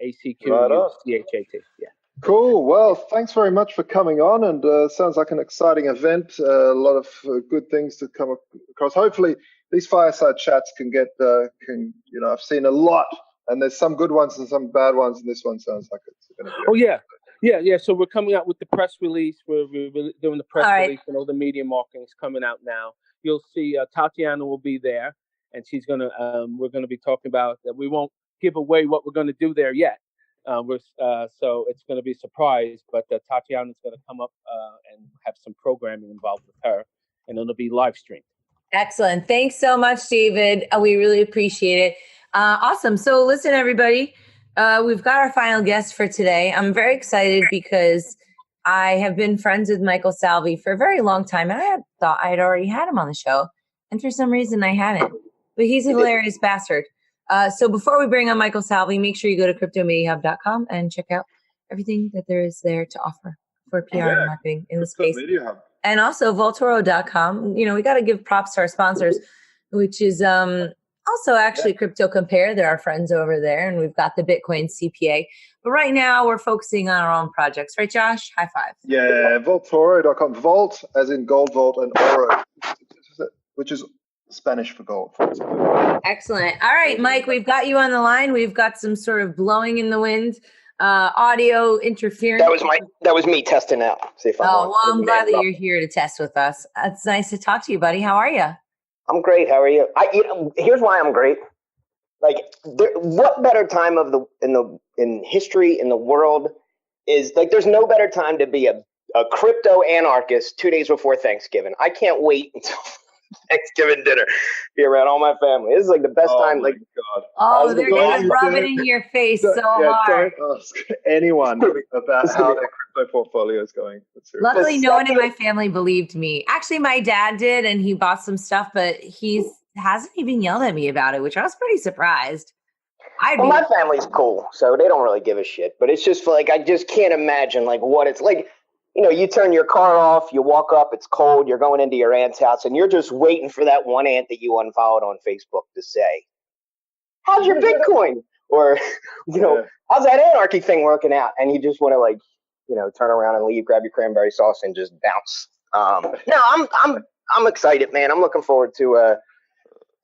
[SPEAKER 6] ACQUCHAT. Yeah.
[SPEAKER 3] Cool. Well, thanks very much for coming on, and sounds like an exciting event. A lot of good things to come across. Hopefully, these fireside chats can get I've seen a lot, and there's some good ones and some bad ones, and this one sounds like it's going to be.
[SPEAKER 6] Oh yeah. Yeah. So we're coming out with the press release. We're doing the press release, and all the media marketing is coming out now. You'll see Tatiana will be there, and she's gonna. We're gonna be talking about that. We won't give away what we're gonna do there yet. So it's gonna be a surprise. But Tatiana's gonna come up and have some programming involved with her, and it'll be live streamed.
[SPEAKER 2] Excellent. Thanks so much, David. We really appreciate it. Awesome. So listen, everybody. We've got our final guest for today. I'm very excited because I have been friends with Michael Salvi for a very long time. And I thought I had already had him on the show. And for some reason I hadn't. But he's a hilarious bastard. So before we bring on Michael Salvi, make sure you go to cryptomediahub.com and check out everything that there is there to offer for PR and marketing in the space.
[SPEAKER 3] Media Hub.
[SPEAKER 2] And also Vaultoro.com. We got to give props to our sponsors, which is also actually Crypto Compare. They're our friends over there, and we've got the Bitcoin CPA. But right now we're focusing on our own projects. Right, Josh? High five.
[SPEAKER 3] Yeah, Vaultoro.com. Vault as in gold vault, and oro, which is Spanish for gold.
[SPEAKER 2] Excellent. All right, Mike, we've got you on the line. We've got some sort of blowing in the wind, audio interference.
[SPEAKER 7] That was me testing out. See if
[SPEAKER 2] well, I'm glad that you're here to test with us. It's nice to talk to you, buddy. How are you?
[SPEAKER 7] I'm great. How are you? Here's why I'm great. Like, what better time in history in the world is like? There's no better time to be a crypto anarchist 2 days before Thanksgiving. I can't wait until Thanksgiving dinner, be around all my family. This is like the best time. Like,
[SPEAKER 3] God.
[SPEAKER 2] Oh, they're gonna rub it in your face so hard.
[SPEAKER 3] Don't ask anyone about how their crypto portfolio is going.
[SPEAKER 2] Luckily, no one in my family believed me. Actually, my dad did, and he bought some stuff, but he hasn't even yelled at me about it, which I was pretty surprised.
[SPEAKER 7] My family's cool, so they don't really give a shit. But it's just like, I just can't imagine like what it's like. You turn your car off, you walk up, it's cold, you're going into your aunt's house, and you're just waiting for that one aunt that you unfollowed on Facebook to say, how's your Bitcoin? Or, how's that anarchy thing working out? And you just want to turn around and leave, grab your cranberry sauce and just bounce. No, I'm excited, man. I'm looking forward to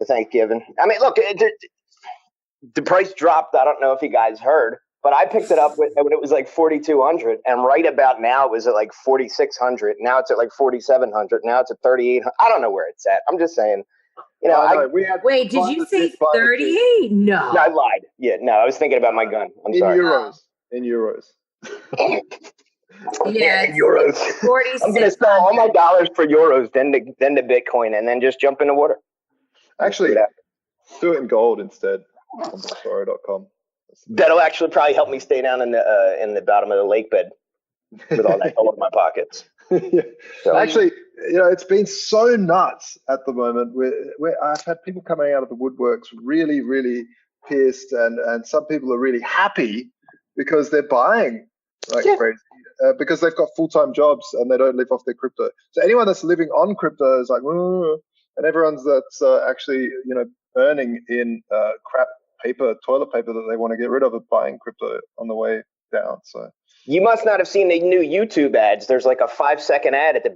[SPEAKER 7] Thanksgiving. I mean, look, the price dropped. I don't know if you guys heard. But I picked it up when it was like 4,200, and right about now it was at like 4,600. Now it's at like 4,700. Now it's at 3,800. I don't know where it's at. I'm just saying,
[SPEAKER 2] wait, did you say 38? No,
[SPEAKER 7] I lied. Yeah, no, I was thinking about my gun. I'm sorry.
[SPEAKER 3] In euros.
[SPEAKER 2] Yeah,
[SPEAKER 7] in euros.
[SPEAKER 2] 46.
[SPEAKER 7] I'm gonna sell all my dollars for euros, then to Bitcoin, and then just jump in the water.
[SPEAKER 3] Actually, do it in gold instead on Vaultoro.com.
[SPEAKER 7] That'll actually probably help me stay down in the bottom of the lake bed with all that gold in my pockets.
[SPEAKER 3] Yeah. So. Actually, it's been so nuts at the moment. Where I've had people coming out of the woodworks really, really pissed, and some people are really happy because they're buying like crazy because they've got full-time jobs and they don't live off their crypto. So anyone that's living on crypto is like, and everyone's that's actually earning in crap toilet paper that they want to get rid of buying crypto on the way down. So
[SPEAKER 7] you must not have seen the new YouTube ads. There's like a 5-second ad at the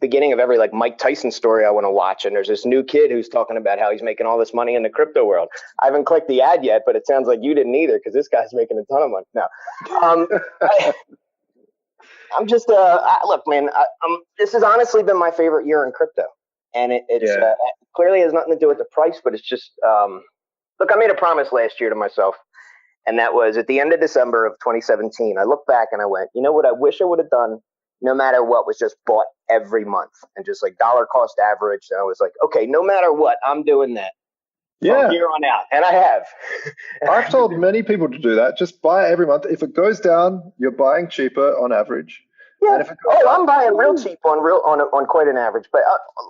[SPEAKER 7] beginning of every like Mike Tyson story I want to watch, and there's this new kid who's talking about how he's making all this money in the crypto world. I haven't clicked the ad yet, but it sounds like you didn't either, because this guy's making a ton of money now. I'm just look, man. This has honestly been my favorite year in crypto, and it's clearly has nothing to do with the price, but it's just look, I made a promise last year to myself, and that was at the end of December of 2017. I looked back and I went, you know what I wish I would have done no matter what, was just bought every month and just like dollar cost average. And I was like, okay, no matter what, I'm doing that from here on out. And I have.
[SPEAKER 3] I've told many people to do that. Just buy it every month. If it goes down, you're buying cheaper on average.
[SPEAKER 7] Yeah. I'm buying real cheap on quite an average. But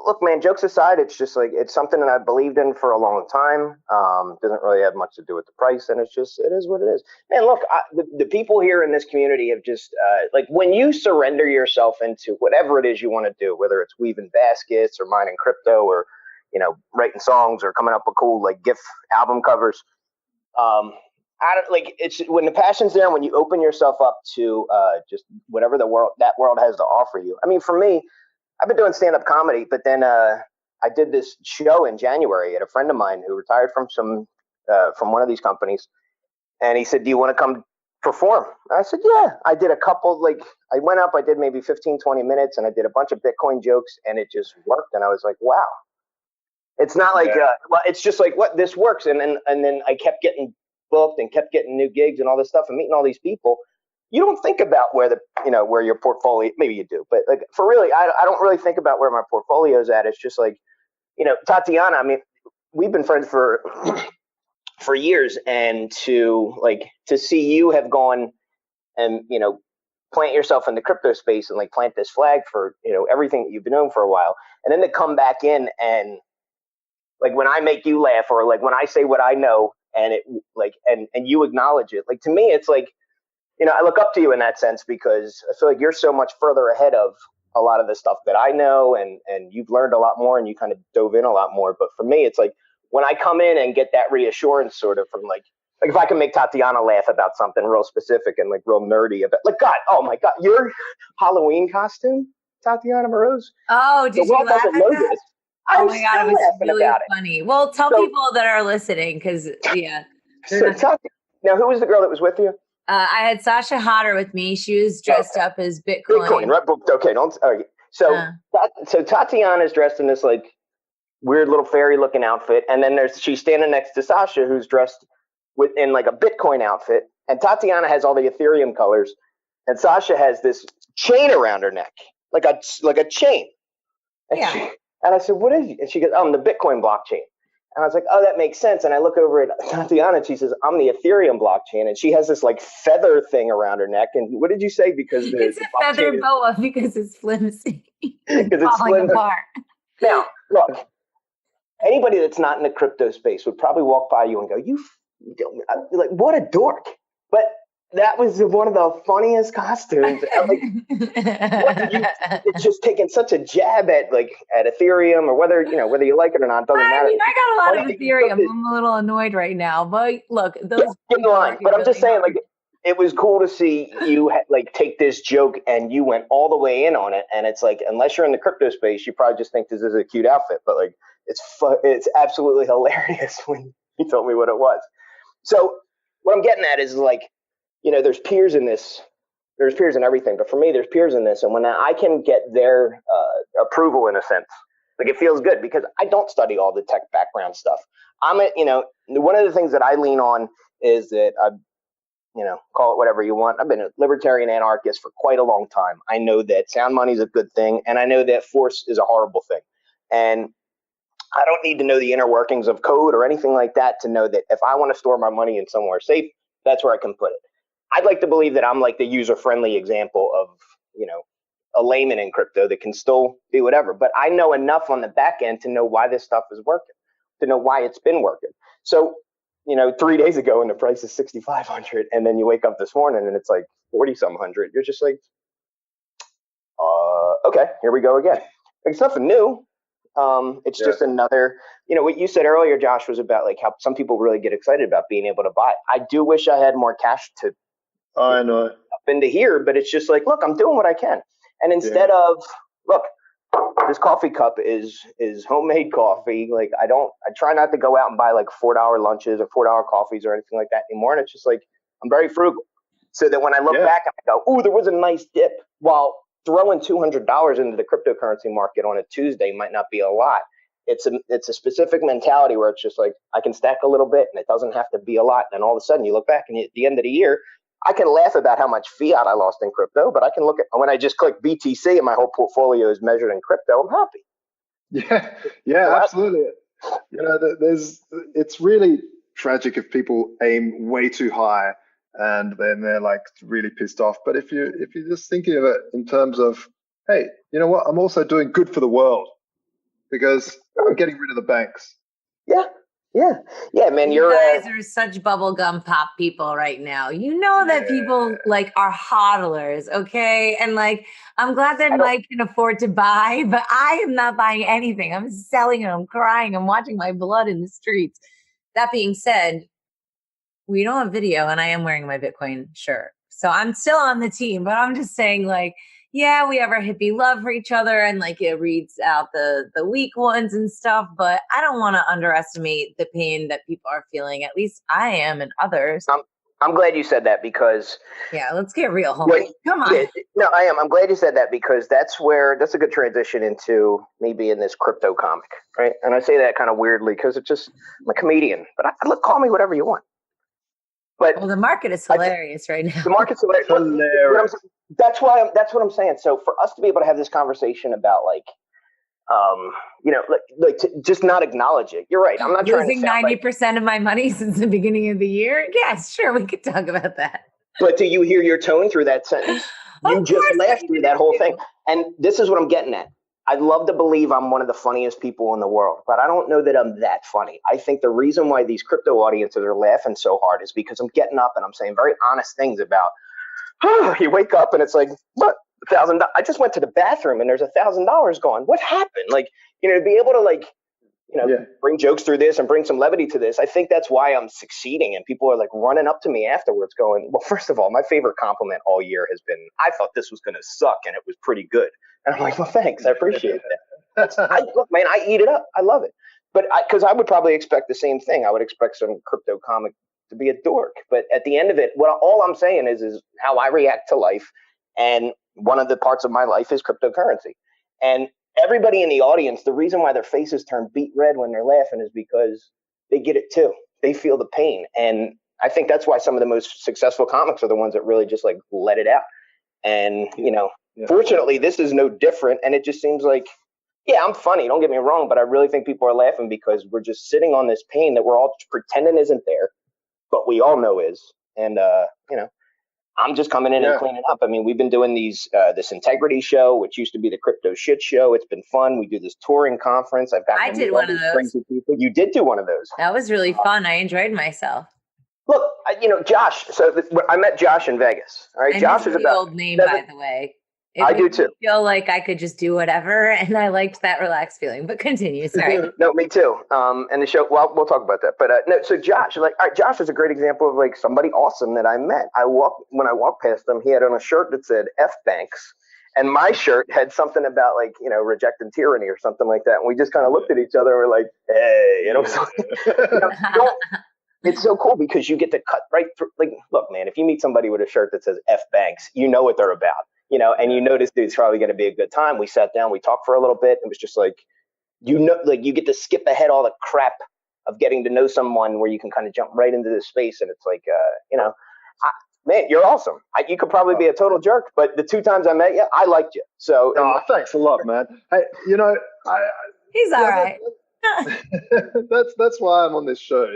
[SPEAKER 7] look, man, jokes aside, it's just like, it's something that I've believed in for a long time. Doesn't really have much to do with the price, and it is what it is. Man, look, the people here in this community have just like, when you surrender yourself into whatever it is you want to do, whether it's weaving baskets or mining crypto or, you know, writing songs or coming up with cool like GIF album covers. It's when the passion's there, when you open yourself up to just whatever that world has to offer you. I mean, for me, I've been doing stand-up comedy, but then I did this show in January at a friend of mine who retired from from one of these companies, and he said, "Do you want to come perform?" And I said, "Yeah." I did a couple, like I went up, I did maybe 15, 20 minutes, and I did a bunch of Bitcoin jokes, and it just worked. And I was like, wow. It's not like well, it's just like, what, this works. And then I kept getting booked and kept getting new gigs and all this stuff and meeting all these people. You don't think about where your portfolio, maybe you do, but like for really, I don't really think about where my portfolio's at. It's just like, you know, Tatiana, I mean, we've been friends for years, and to see you have gone and, you know, plant yourself in the crypto space and like plant this flag for, you know, everything that you've been doing for a while. And then to come back in and like, when I make you laugh, or like when I say what I know, and it like, and you acknowledge it, like, to me, it's like, you know, I look up to you in that sense, because I feel like you're so much further ahead of a lot of the stuff that I know, and you've learned a lot more, and you kind of dove in a lot more. But for me, it's like, when I come in and get that reassurance sort of from like if I can make Tatiana laugh about something real specific and like real nerdy about, like, God, oh my God, your Halloween costume, Tatiana Moroz.
[SPEAKER 2] Oh, did you laugh at that? Oh my God, it was really funny. Well, tell people that are listening, because
[SPEAKER 7] now, who was the girl that was with you?
[SPEAKER 2] I had Sasha Hodder with me. She was dressed up as Bitcoin.
[SPEAKER 7] Right? Okay, don't. Okay. So Tatiana's dressed in this like weird little fairy looking outfit, and then she's standing next to Sasha, who's dressed in like a Bitcoin outfit, and Tatiana has all the Ethereum colors, and Sasha has this chain around her neck, like a chain. And and I said, "What is it?" And she goes, "Oh, I'm the Bitcoin blockchain." And I was like, "Oh, that makes sense." And I look over at Tatiana, and she saes, "I'm the Ethereum blockchain." And she has this like feather thing around her neck. And what did you say? Because
[SPEAKER 2] it's a feather boa, because it's flimsy.
[SPEAKER 7] Because it's falling apart. Now, look, anybody that's not in the crypto space would probably walk by you and go, like, what a dork. But that was one of the funniest costumes. Like, it's just taking such a jab at Ethereum, or whether you like it or not, doesn't matter.
[SPEAKER 2] I mean, I got a lot of Ethereum. I'm a little annoyed right now, but look, those
[SPEAKER 7] get in line. But I'm just saying, like, it was cool to see you take this joke and you went all the way in on it. And it's like, unless you're in the crypto space, you probably just think this is a cute outfit, but like, it's absolutely hilarious when you told me what it was. So what I'm getting at is like, there's peers in this, there's peers in everything, but for me, there's peers in this. And when I can get their approval, in a sense, like, it feels good, because I don't study all the tech background stuff. One of the things that I lean on is that call it whatever you want. I've been a libertarian anarchist for quite a long time. I know that sound money is a good thing, and I know that force is a horrible thing. And I don't need to know the inner workings of code or anything like that to know that if I want to store my money in somewhere safe, that's where I can put it. I'd like to believe that I'm like the user-friendly example of, a layman in crypto that can still do whatever. But I know enough on the back end to know why this stuff is working, to know why it's been working. So, 3 days ago, and the price is 6,500, and then you wake up this morning and it's like 40-some hundred. You're just like, okay, here we go again. It's nothing new. It's just another, what you said earlier, Josh, was about like how some people really get excited about being able to buy. I do wish I had more cash to
[SPEAKER 3] I know
[SPEAKER 7] up into here, but it's just like, look, I'm doing what I can. And instead of, look, this coffee cup is homemade coffee. Like, I try not to go out and buy like $4 lunches or $4 coffees or anything like that anymore. And it's just like, I'm very frugal. So that when I look back, I go, ooh, there was a nice dip. While throwing $200 into the cryptocurrency market on a Tuesday might not be a lot. It's a specific mentality where it's just like, I can stack a little bit and it doesn't have to be a lot. And all of a sudden you look back and at the end of the year, I can laugh about how much fiat I lost in crypto, but I can look at when I just click BTC and my whole portfolio is measured in crypto, I'm happy.
[SPEAKER 3] Yeah, absolutely. You know, it's really tragic if people aim way too high and then they're like really pissed off. But if you're just thinking of it in terms of, hey, you know what, I'm also doing good for the world because I'm getting rid of the banks.
[SPEAKER 7] Yeah, man.
[SPEAKER 2] You guys are such bubblegum pop people right now. You know that people like are hodlers, okay? And like, I'm glad that Mike can afford to buy, but I am not buying anything. I'm selling it. I'm crying. I'm watching my blood in the streets. That being said, we don't have video, and I am wearing my Bitcoin shirt, so I'm still on the team. But I'm just saying, like, yeah, we have our hippie love for each other, and like it reads out the weak ones and stuff. But I don't want to underestimate the pain that people are feeling. At least I am, and others.
[SPEAKER 7] I'm glad you said that because
[SPEAKER 2] let's get real, homie. Come on.
[SPEAKER 7] Yeah, no, I am. I'm glad you said that because that's a good transition into me being this crypto comic, right? And I say that kind of weirdly because I'm a comedian, but call me whatever you want. But
[SPEAKER 2] the market is hilarious right now.
[SPEAKER 7] The mark's hilarious. That's what I'm saying. So for us to be able to have this conversation about to just not acknowledge it. You're right. I'm not
[SPEAKER 2] losing 90% of my money since the beginning of the year. Yes, sure, we could talk about that.
[SPEAKER 7] But do you hear your tone through that sentence? You just laughed through that whole thing. And this is what I'm getting at. I'd love to believe I'm one of the funniest people in the world, but I don't know that I'm that funny. I think the reason why these crypto audiences are laughing so hard is because I'm getting up and I'm saying very honest things about, you wake up and it's like, what? $1,000. I just went to the bathroom and there's $1,000 gone. What happened? Like, to be able to bring jokes through this and bring some levity to this. I think that's why I'm succeeding. And people are like running up to me afterwards going, well, first of all, my favorite compliment all year has been, I thought this was going to suck and it was pretty good. And I'm like, well, thanks. I appreciate that. Look, man, I eat it up. I love it. But because I would probably expect the same thing. I would expect some crypto comic to be a dork. But at the end of it, all I'm saying is how I react to life. And one of the parts of my life is cryptocurrency. And everybody in the audience, the reason why their faces turn beet red when they're laughing is because they get it too. They feel the pain. And I think that's why some of the most successful comics are the ones that really just like let it out. And, fortunately, this is no different. And it just seems like, I'm funny. Don't get me wrong. But I really think people are laughing because we're just sitting on this pain that we're all pretending isn't there, but we all know is. And, I'm just coming in and cleaning up. I mean, we've been doing this Integrity show, which used to be the Crypto Shit Show. It's been fun. We do this touring conference.
[SPEAKER 2] I did one of those.
[SPEAKER 7] You did do one of those.
[SPEAKER 2] That was really fun. I enjoyed myself.
[SPEAKER 7] Look, Josh. So I met Josh in Vegas. All right, Josh is about
[SPEAKER 2] old name, by the way.
[SPEAKER 7] I do too.
[SPEAKER 2] Feel like I could just do whatever, and I liked that relaxed feeling. But continue, sorry.
[SPEAKER 7] No, me too. And the show. Well, we'll talk about that. But no. So Josh, Josh is a great example of like somebody awesome that I met. When I walked past him, he had on a shirt that said "F Banks," and my shirt had something about rejecting tyranny or something like that. And we just kind of looked at each other and we're like, hey, It's so cool because you get to cut right through. Like, look, man, if you meet somebody with a shirt that says "F Banks," you know what they're about. And you know this dude's probably going to be a good time. We sat down, we talked for a little bit. It was just like, you get to skip ahead all the crap of getting to know someone where you can kind of jump right into this space. And it's like, man, you're awesome. You could probably be a total jerk, but the 2 times I met you, I liked you. So
[SPEAKER 3] thanks a lot, man. Hey,
[SPEAKER 2] he's all right.
[SPEAKER 3] That's why I'm on this show.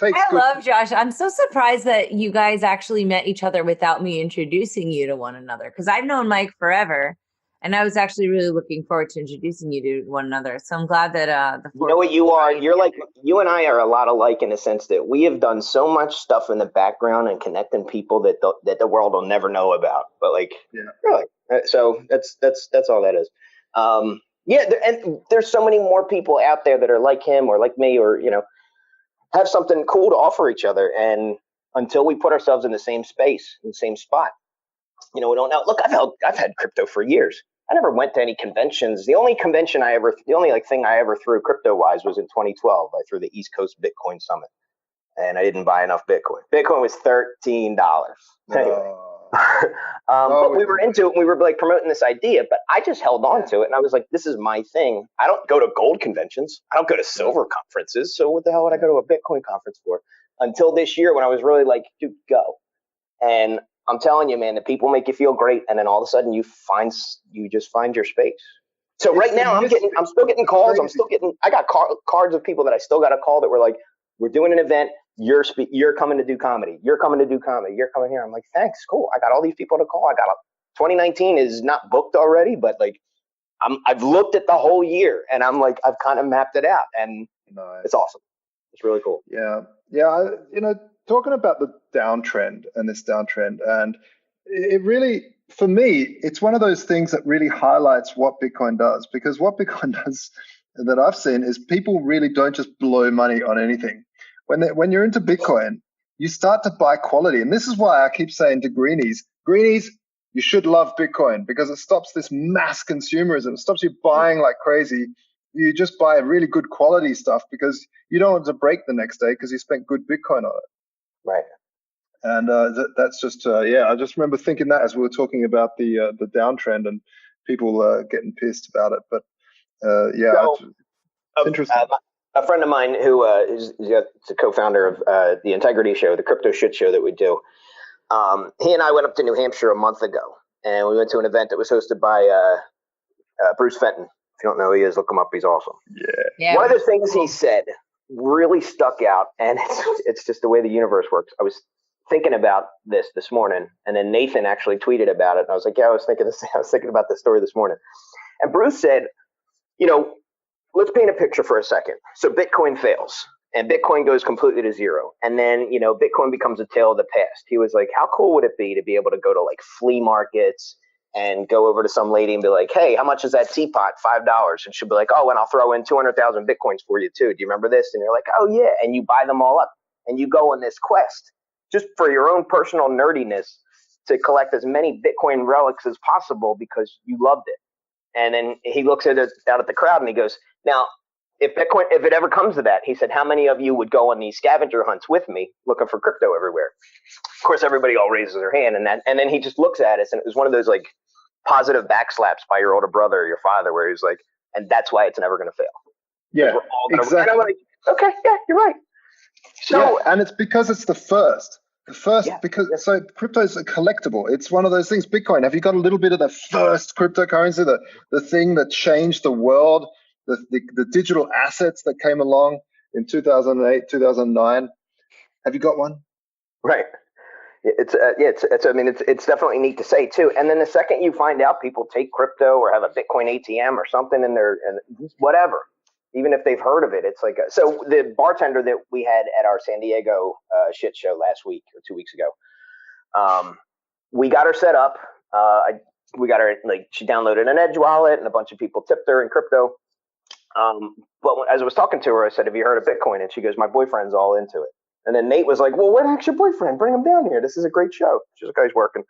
[SPEAKER 2] I love Josh. I'm so surprised that you guys actually met each other without me introducing you to one another, because I've known Mike forever, and I was actually really looking forward to introducing you to one another. So I'm glad that
[SPEAKER 7] you know what you are. You're like, you and I are a lot alike in the sense that we have done so much stuff in the background and connecting people that the world will never know about. But really, so that's all that is. And there's so many more people out there that are like him or like me or have something cool to offer each other. And until we put ourselves in the same space, in the same spot, we don't know. Look, I've had crypto for years. I never went to any conventions. The only thing I ever threw crypto wise was in 2012. I threw the East Coast Bitcoin Summit and I didn't buy enough Bitcoin. Bitcoin was $13. Anyway, But we were into it. And we were like promoting this idea, but I just held on to it. And I was like, this is my thing. I don't go to gold conventions. I don't go to silver conferences. So what the hell would I go to a Bitcoin conference for? Until this year when I was really like, dude, go. And I'm telling you, man, the people make you feel great. And then all of a sudden you just find your space. So right now I'm still getting calls. I got cards of people that I still got a call that were like, we're doing an event. You're coming to do comedy. You're coming to do comedy. You're coming here. I'm like, thanks. Cool. I got all these people to call. 2019 is not booked already, but like I've looked at the whole year and I'm like, I've kind of mapped it out and It's awesome. It's really cool.
[SPEAKER 3] Yeah. Talking about the downtrend and it really, for me, it's one of those things that really highlights what Bitcoin does, because what Bitcoin does that I've seen is people really don't just blow money on anything. When you're into Bitcoin, you start to buy quality. And this is why I keep saying to Greenies, you should love Bitcoin, because it stops this mass consumerism. It stops you buying like crazy. You just buy really good quality stuff because you don't want to break the next day because you spent good Bitcoin on it.
[SPEAKER 7] Right.
[SPEAKER 3] And that's just, I just remember thinking that as we were talking about the downtrend and people getting pissed about it. But it's interesting.
[SPEAKER 7] A friend of mine who is the co-founder of the Integrity Show, the crypto shit show that we do, he and I went up to New Hampshire a month ago, and we went to an event that was hosted by Bruce Fenton. If you don't know who he is, look him up. He's awesome.
[SPEAKER 2] Yeah.
[SPEAKER 7] One of the things he said really stuck out, and it's just the way the universe works. I was thinking about this morning, and then Nathan actually tweeted about it, and I was like, I was thinking about this story this morning. And Bruce said, let's paint a picture for a second. So Bitcoin fails and Bitcoin goes completely to zero. And then, Bitcoin becomes a tale of the past. He was like, how cool would it be to be able to go to like flea markets and go over to some lady and be like, hey, how much is that teapot? $5. And she'll be like, oh, and I'll throw in 200,000 Bitcoins for you too. Do you remember this? And you're like, oh yeah. And you buy them all up and you go on this quest just for your own personal nerdiness to collect as many Bitcoin relics as possible because you loved it. And then he looks out at the crowd and he goes, now, if it ever comes to that, he said, how many of you would go on these scavenger hunts with me looking for crypto everywhere? Of course, everybody all raises their hand, and then he just looks at us, and it was one of those like positive backslaps by your older brother or your father, where he's like, and that's why it's never going to fail.
[SPEAKER 3] Yeah,
[SPEAKER 7] we're all gonna,
[SPEAKER 3] exactly.
[SPEAKER 7] And I'm like, okay, yeah, you're right. So,
[SPEAKER 3] and it's because it's the first. So crypto is a collectible. It's one of those things. Bitcoin, have you got a little bit of the first cryptocurrency, the thing that changed the world, the digital assets that came along in 2008, 2009? Have you got one?
[SPEAKER 7] Right. It's definitely neat to say too. And then the second you find out people take crypto or have a Bitcoin ATM or something in their, and whatever, even if they've heard of it, it's like, so the bartender that we had at our San Diego shit show last week or 2 weeks ago, we got her set up. We got her, like, she downloaded an Edge wallet and a bunch of people tipped her in crypto. But as I was talking to her, I said, have you heard of Bitcoin? And she goes, my boyfriend's all into it. And then Nate was like, well, what the heck's your boyfriend? Bring him down here. This is a great show. She's like, he's working.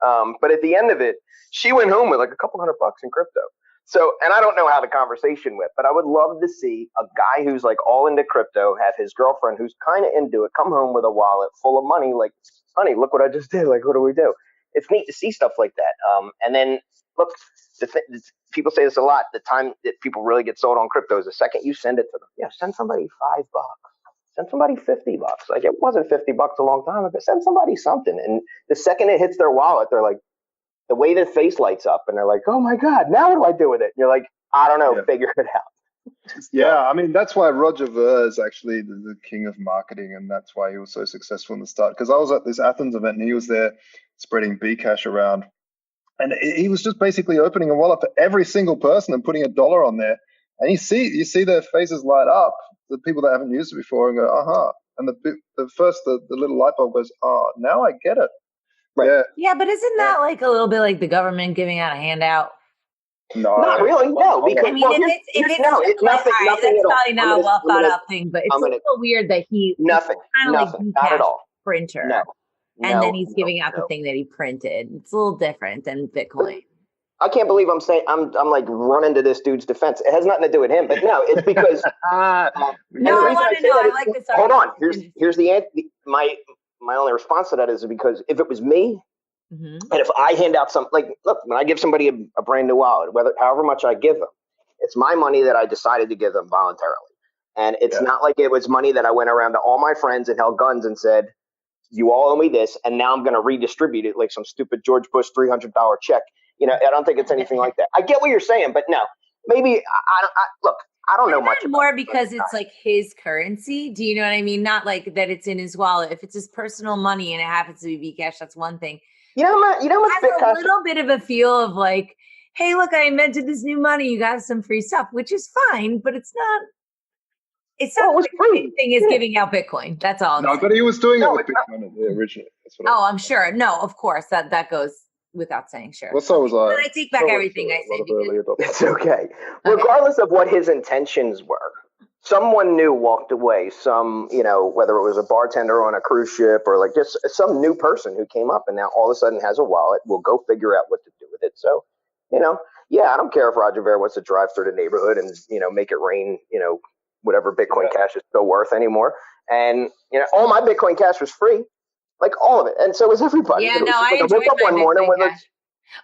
[SPEAKER 7] But at the end of it, she went home with like a couple $100 in crypto. So, and I don't know how the conversation went, but I would love to see a guy who's like all into crypto have his girlfriend who's kind of into it come home with a wallet full of money. Like, honey, look what I just did. Like, what do we do? It's neat to see stuff like that. And then look, people say this a lot. The time that people really get sold on crypto is the second you send it to them. Yeah, send somebody $5. Send somebody $50. Like, it wasn't $50 a long time ago. Send somebody something. And the second it hits their wallet, they're like, the way their face lights up and they're like, oh my God, now what do I do with it? And you're like, I don't know, figure it out.
[SPEAKER 3] Yeah, I mean, that's why Roger Ver is actually the king of marketing, and that's why he was so successful in the start. Because I was at this Athens event and he was there spreading Bcash around. And he was just basically opening a wallet for every single person and putting $1 on there. And you see their faces light up, the people that haven't used it before, and go, aha. And the little light bulb goes, oh, now I get it.
[SPEAKER 7] Right.
[SPEAKER 2] Yeah, but isn't that like a little bit like the government giving out a handout?
[SPEAKER 3] No,
[SPEAKER 7] not really. No, because
[SPEAKER 2] I mean, it's nothing. That's probably not a well thought out thing, but it's a little weird that
[SPEAKER 7] nothing, not at all.
[SPEAKER 2] Printer.
[SPEAKER 7] No,
[SPEAKER 2] and then he's giving out the thing that he printed. It's a little different than Bitcoin.
[SPEAKER 7] I can't believe I'm saying I'm like running to this dude's defense. It has nothing to do with him, but no, it's because
[SPEAKER 2] no, I want to know. I like this.
[SPEAKER 7] Hold on. Here's the answer. My only response to that is because if it was me,
[SPEAKER 2] Mhm.
[SPEAKER 7] And if I hand out some, like, look, when I give somebody a brand new wallet, however much I give them, it's my money that I decided to give them voluntarily. And it's not like it was money that I went around to all my friends and held guns and said, you all owe me this, and now I'm going to redistribute it like some stupid George Bush $300 check. I don't think it's anything like that. I get what you're saying, but no, maybe look, I don't know much.
[SPEAKER 2] More because it's like his currency. Do you know what I mean? Not like that it's in his wallet. If it's his personal money and it happens to be Bcash, that's one thing.
[SPEAKER 7] You know what
[SPEAKER 2] it has a little bit of a feel of like, hey, look, I invented this new money. You got some free stuff, which is fine, but it's not. It's not
[SPEAKER 7] the
[SPEAKER 2] same thing as giving out Bitcoin. That's all.
[SPEAKER 3] No, but he was doing it with Bitcoin originally. That's what
[SPEAKER 2] I'm sure. No, of course that goes without saying. Sure.
[SPEAKER 3] Well, so was I.
[SPEAKER 2] But I take back everything I say.
[SPEAKER 7] It's okay. Regardless of what his intentions were, someone new walked away. Whether it was a bartender on a cruise ship or like just some new person who came up and now all of a sudden has a wallet. We'll go figure out what to do with it. So, I don't care if Roger Ver wants to drive through the neighborhood and make it rain. Whatever Bitcoin Cash is still worth anymore. And, all my Bitcoin Cash was free, like all of it. And so was everybody.
[SPEAKER 2] Yeah, I
[SPEAKER 7] woke up one morning with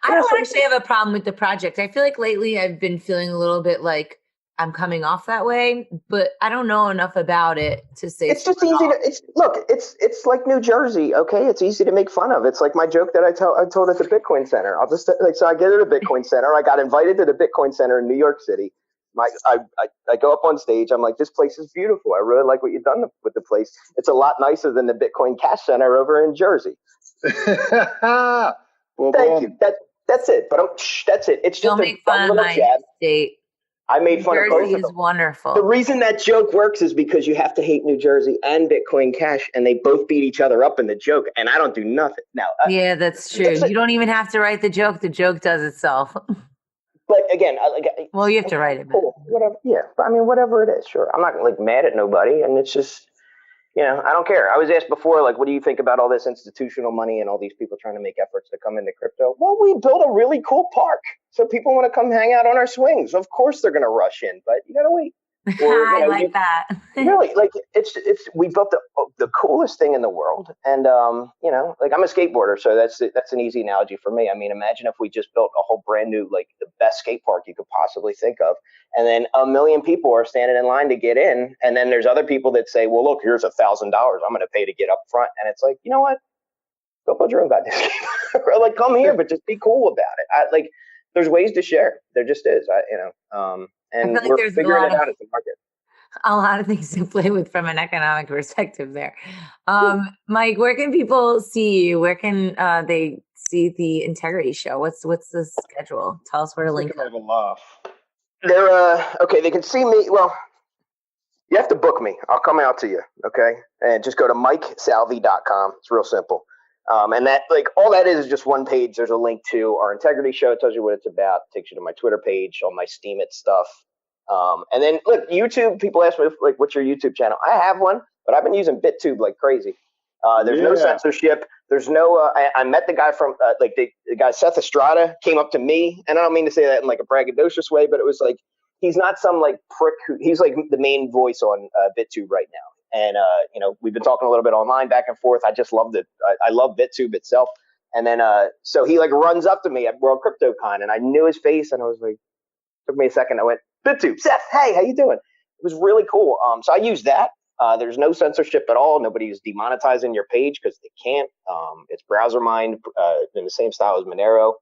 [SPEAKER 2] I don't actually have a problem with the project. I feel like lately I've been feeling a little bit like I'm coming off that way, but I don't know enough about it to say
[SPEAKER 7] it's just easy it's like New Jersey. Okay. It's easy to make fun of. It's like my joke that I told at the Bitcoin Center. I'll just so I get to the Bitcoin Center. I got invited to the Bitcoin Center in New York City. I go up on stage. I'm like, this place is beautiful. I really like what you've done with the place. It's a lot nicer than the Bitcoin Cash Center over in Jersey. Thank you. That's it. But that's it. It's just
[SPEAKER 2] don't make fun of my state.
[SPEAKER 7] I made fun of both of them.
[SPEAKER 2] Jersey is wonderful.
[SPEAKER 7] The reason that joke works is because you have to hate New Jersey and Bitcoin Cash, and they both beat each other up in the joke, and I don't do nothing. Now,
[SPEAKER 2] yeah, that's true. You don't even have to write the joke. The joke does itself.
[SPEAKER 7] But again,
[SPEAKER 2] well, you have to write it.
[SPEAKER 7] Cool, whatever. Yeah, but I mean, whatever it is, sure. I'm not like mad at nobody, and it's just, I don't care. I was asked before, like, what do you think about all this institutional money and all these people trying to make efforts to come into crypto? Well, we built a really cool park, so people want to come hang out on our swings. Of course, they're going to rush in, but you got to wait.
[SPEAKER 2] Or, I like that.
[SPEAKER 7] Really, like we built the coolest thing in the world, and like I'm a skateboarder, so that's an easy analogy for me. I mean, imagine if we just built a whole brand new, like the best skate park you could possibly think of, and then 1 million people are standing in line to get in, and then there's other people that say, well, look, here's $1,000 I'm going to pay to get up front, and it's like, you know what? Go build your own goddamn skate park. Like, come here, but just be cool about it. There's ways to share. There just is. And
[SPEAKER 2] like
[SPEAKER 7] we're figuring it out at the market.
[SPEAKER 2] A lot of things to play with from an economic perspective there. Mike, where can people see you? Where can they see the Integrity Show? What's the schedule? Tell us where to link.
[SPEAKER 3] Have a laugh.
[SPEAKER 7] They're okay. They can see me. Well, you have to book me. I'll come out to you. Okay, and just go to MikeSalvi.com. It's real simple. And that, like, all that is just one page. There's a link to our Integrity Show. It tells you what it's about. It takes you to my Twitter page, all my Steam It stuff. And then look, YouTube. People ask me, like, what's your YouTube channel? I have one, but I've been using BitTube like crazy. There's no censorship. There's no. I met the guy from the guy Seth Estrada came up to me, and I don't mean to say that in like a braggadocious way, but it was like he's not some like prick he's like the main voice on BitTube right now. And, we've been talking a little bit online back and forth. I just loved it. I love BitTube itself. And then, so he like runs up to me at World CryptoCon and I knew his face and I was like, took me a second. I went, BitTube, Seth, hey, how you doing? It was really cool. So I used that. There's no censorship at all. Nobody's demonetizing your page because they can't. It's browser mined in the same style as Monero.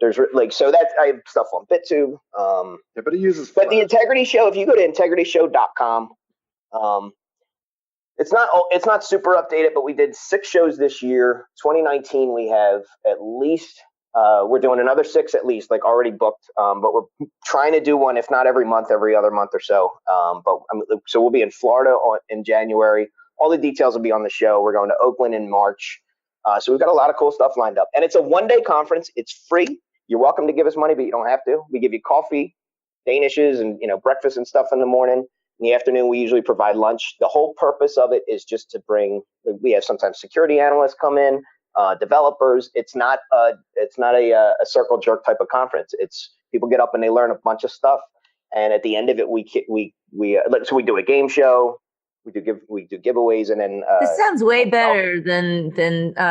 [SPEAKER 7] There's like, so that's, I have stuff on BitTube.
[SPEAKER 3] But it uses
[SPEAKER 7] But the Integrity Show, if you go to integrityshow.com, it's not super updated, but we did 6 shows this year. 2019, we have at least, we're doing another 6 at least, like already booked. But we're trying to do one, if not every month, every other month or so. So we'll be in Florida in January. All the details will be on the show. We're going to Oakland in March. So we've got a lot of cool stuff lined up, and it's a 1-day conference. It's free. You're welcome to give us money, but you don't have to. We give you coffee, Danishes, and breakfast and stuff in the morning. In the afternoon, we usually provide lunch. The whole purpose of it is just to bring. We have sometimes security analysts come in, developers. It's not a circle jerk type of conference. It's people get up and they learn a bunch of stuff, and at the end of it, so we do a game show. We do giveaways, and then
[SPEAKER 2] This sounds way better than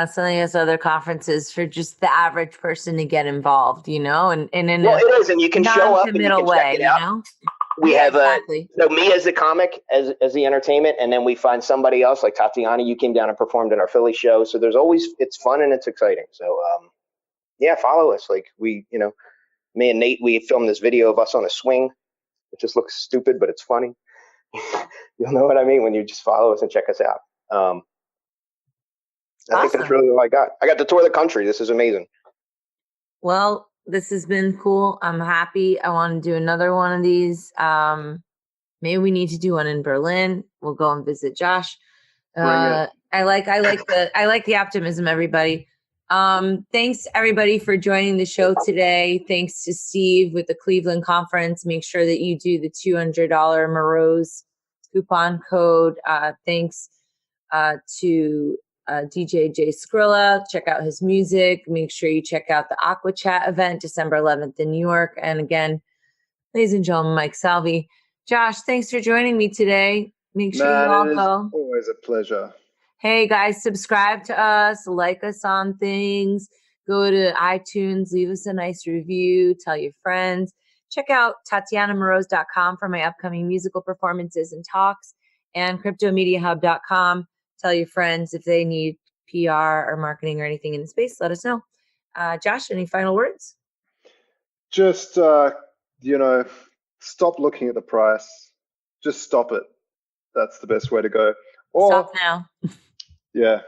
[SPEAKER 2] some of these other conferences for just the average person to get involved, you know, and in
[SPEAKER 7] well,
[SPEAKER 2] a
[SPEAKER 7] it is, and you can show up and you
[SPEAKER 2] non-committal
[SPEAKER 7] can check
[SPEAKER 2] way,
[SPEAKER 7] it
[SPEAKER 2] you
[SPEAKER 7] out.
[SPEAKER 2] know.
[SPEAKER 7] We
[SPEAKER 2] Yeah,
[SPEAKER 7] have
[SPEAKER 2] exactly.
[SPEAKER 7] so me as the comic, as the entertainment, and then we find somebody else like Tatiana. You came down and performed in our Philly show, so there's always, it's fun and it's exciting. So yeah, follow us. Like me and Nate, we filmed this video of us on a swing. It just looks stupid, but it's funny. You'll know what I mean when you just follow us and check us out. I think that's
[SPEAKER 2] Awesome.
[SPEAKER 7] really all I got. I got to tour the country. This is amazing.
[SPEAKER 2] Well, this has been cool. I'm happy. I want to do another one of these. Maybe we need to do one in Berlin. We'll go and visit Josh.
[SPEAKER 3] Bring it.
[SPEAKER 2] I like the optimism, everybody. Thanks everybody for joining the show today. Thanks to Steve with the Cleveland conference. Make sure that you do the $200 Morose coupon code. Thanks to DJ Jay Skrilla. Check out his music. Make sure you check out the Aqua Chat event December 11th in New York. And again, ladies and gentlemen, Mike Salvi. Josh, thanks for joining me today. Make sure you all
[SPEAKER 3] Man, it is
[SPEAKER 2] go.
[SPEAKER 3] always a pleasure.
[SPEAKER 2] Hey guys, subscribe to us, like us on things, go to iTunes, leave us a nice review, tell your friends. Check out TatianaMorose.com for my upcoming musical performances and talks, and CryptoMediaHub.com. Tell your friends if they need PR or marketing or anything in the space, let us know. Josh, any final words?
[SPEAKER 3] Just, stop looking at the price. Just stop it. That's the best way to go. Or,
[SPEAKER 2] Stop now.
[SPEAKER 3] yeah,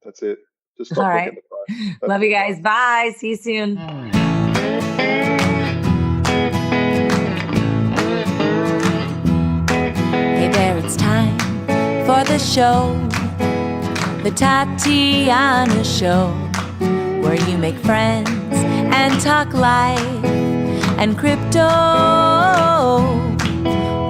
[SPEAKER 3] that's it. Just stop
[SPEAKER 2] All
[SPEAKER 3] looking
[SPEAKER 2] right.
[SPEAKER 3] at the price. That's
[SPEAKER 2] Love you
[SPEAKER 3] the
[SPEAKER 2] guys.
[SPEAKER 3] price.
[SPEAKER 2] Bye. See you soon.
[SPEAKER 1] Hey there, it's time for the show, the Tatiana Show, where you make friends and talk life and crypto.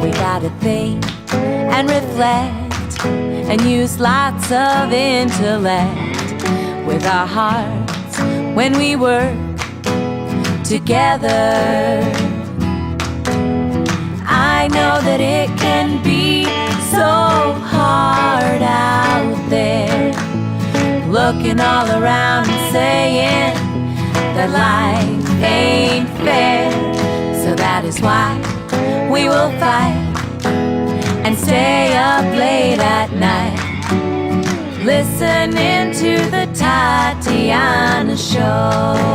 [SPEAKER 1] We gotta think and reflect and use lots of intellect with our hearts when we work together. I know that it can be so hard out there, looking all around and saying that life ain't fair. So that is why we will fight and stay up late at night, listening to the Tatiana Show.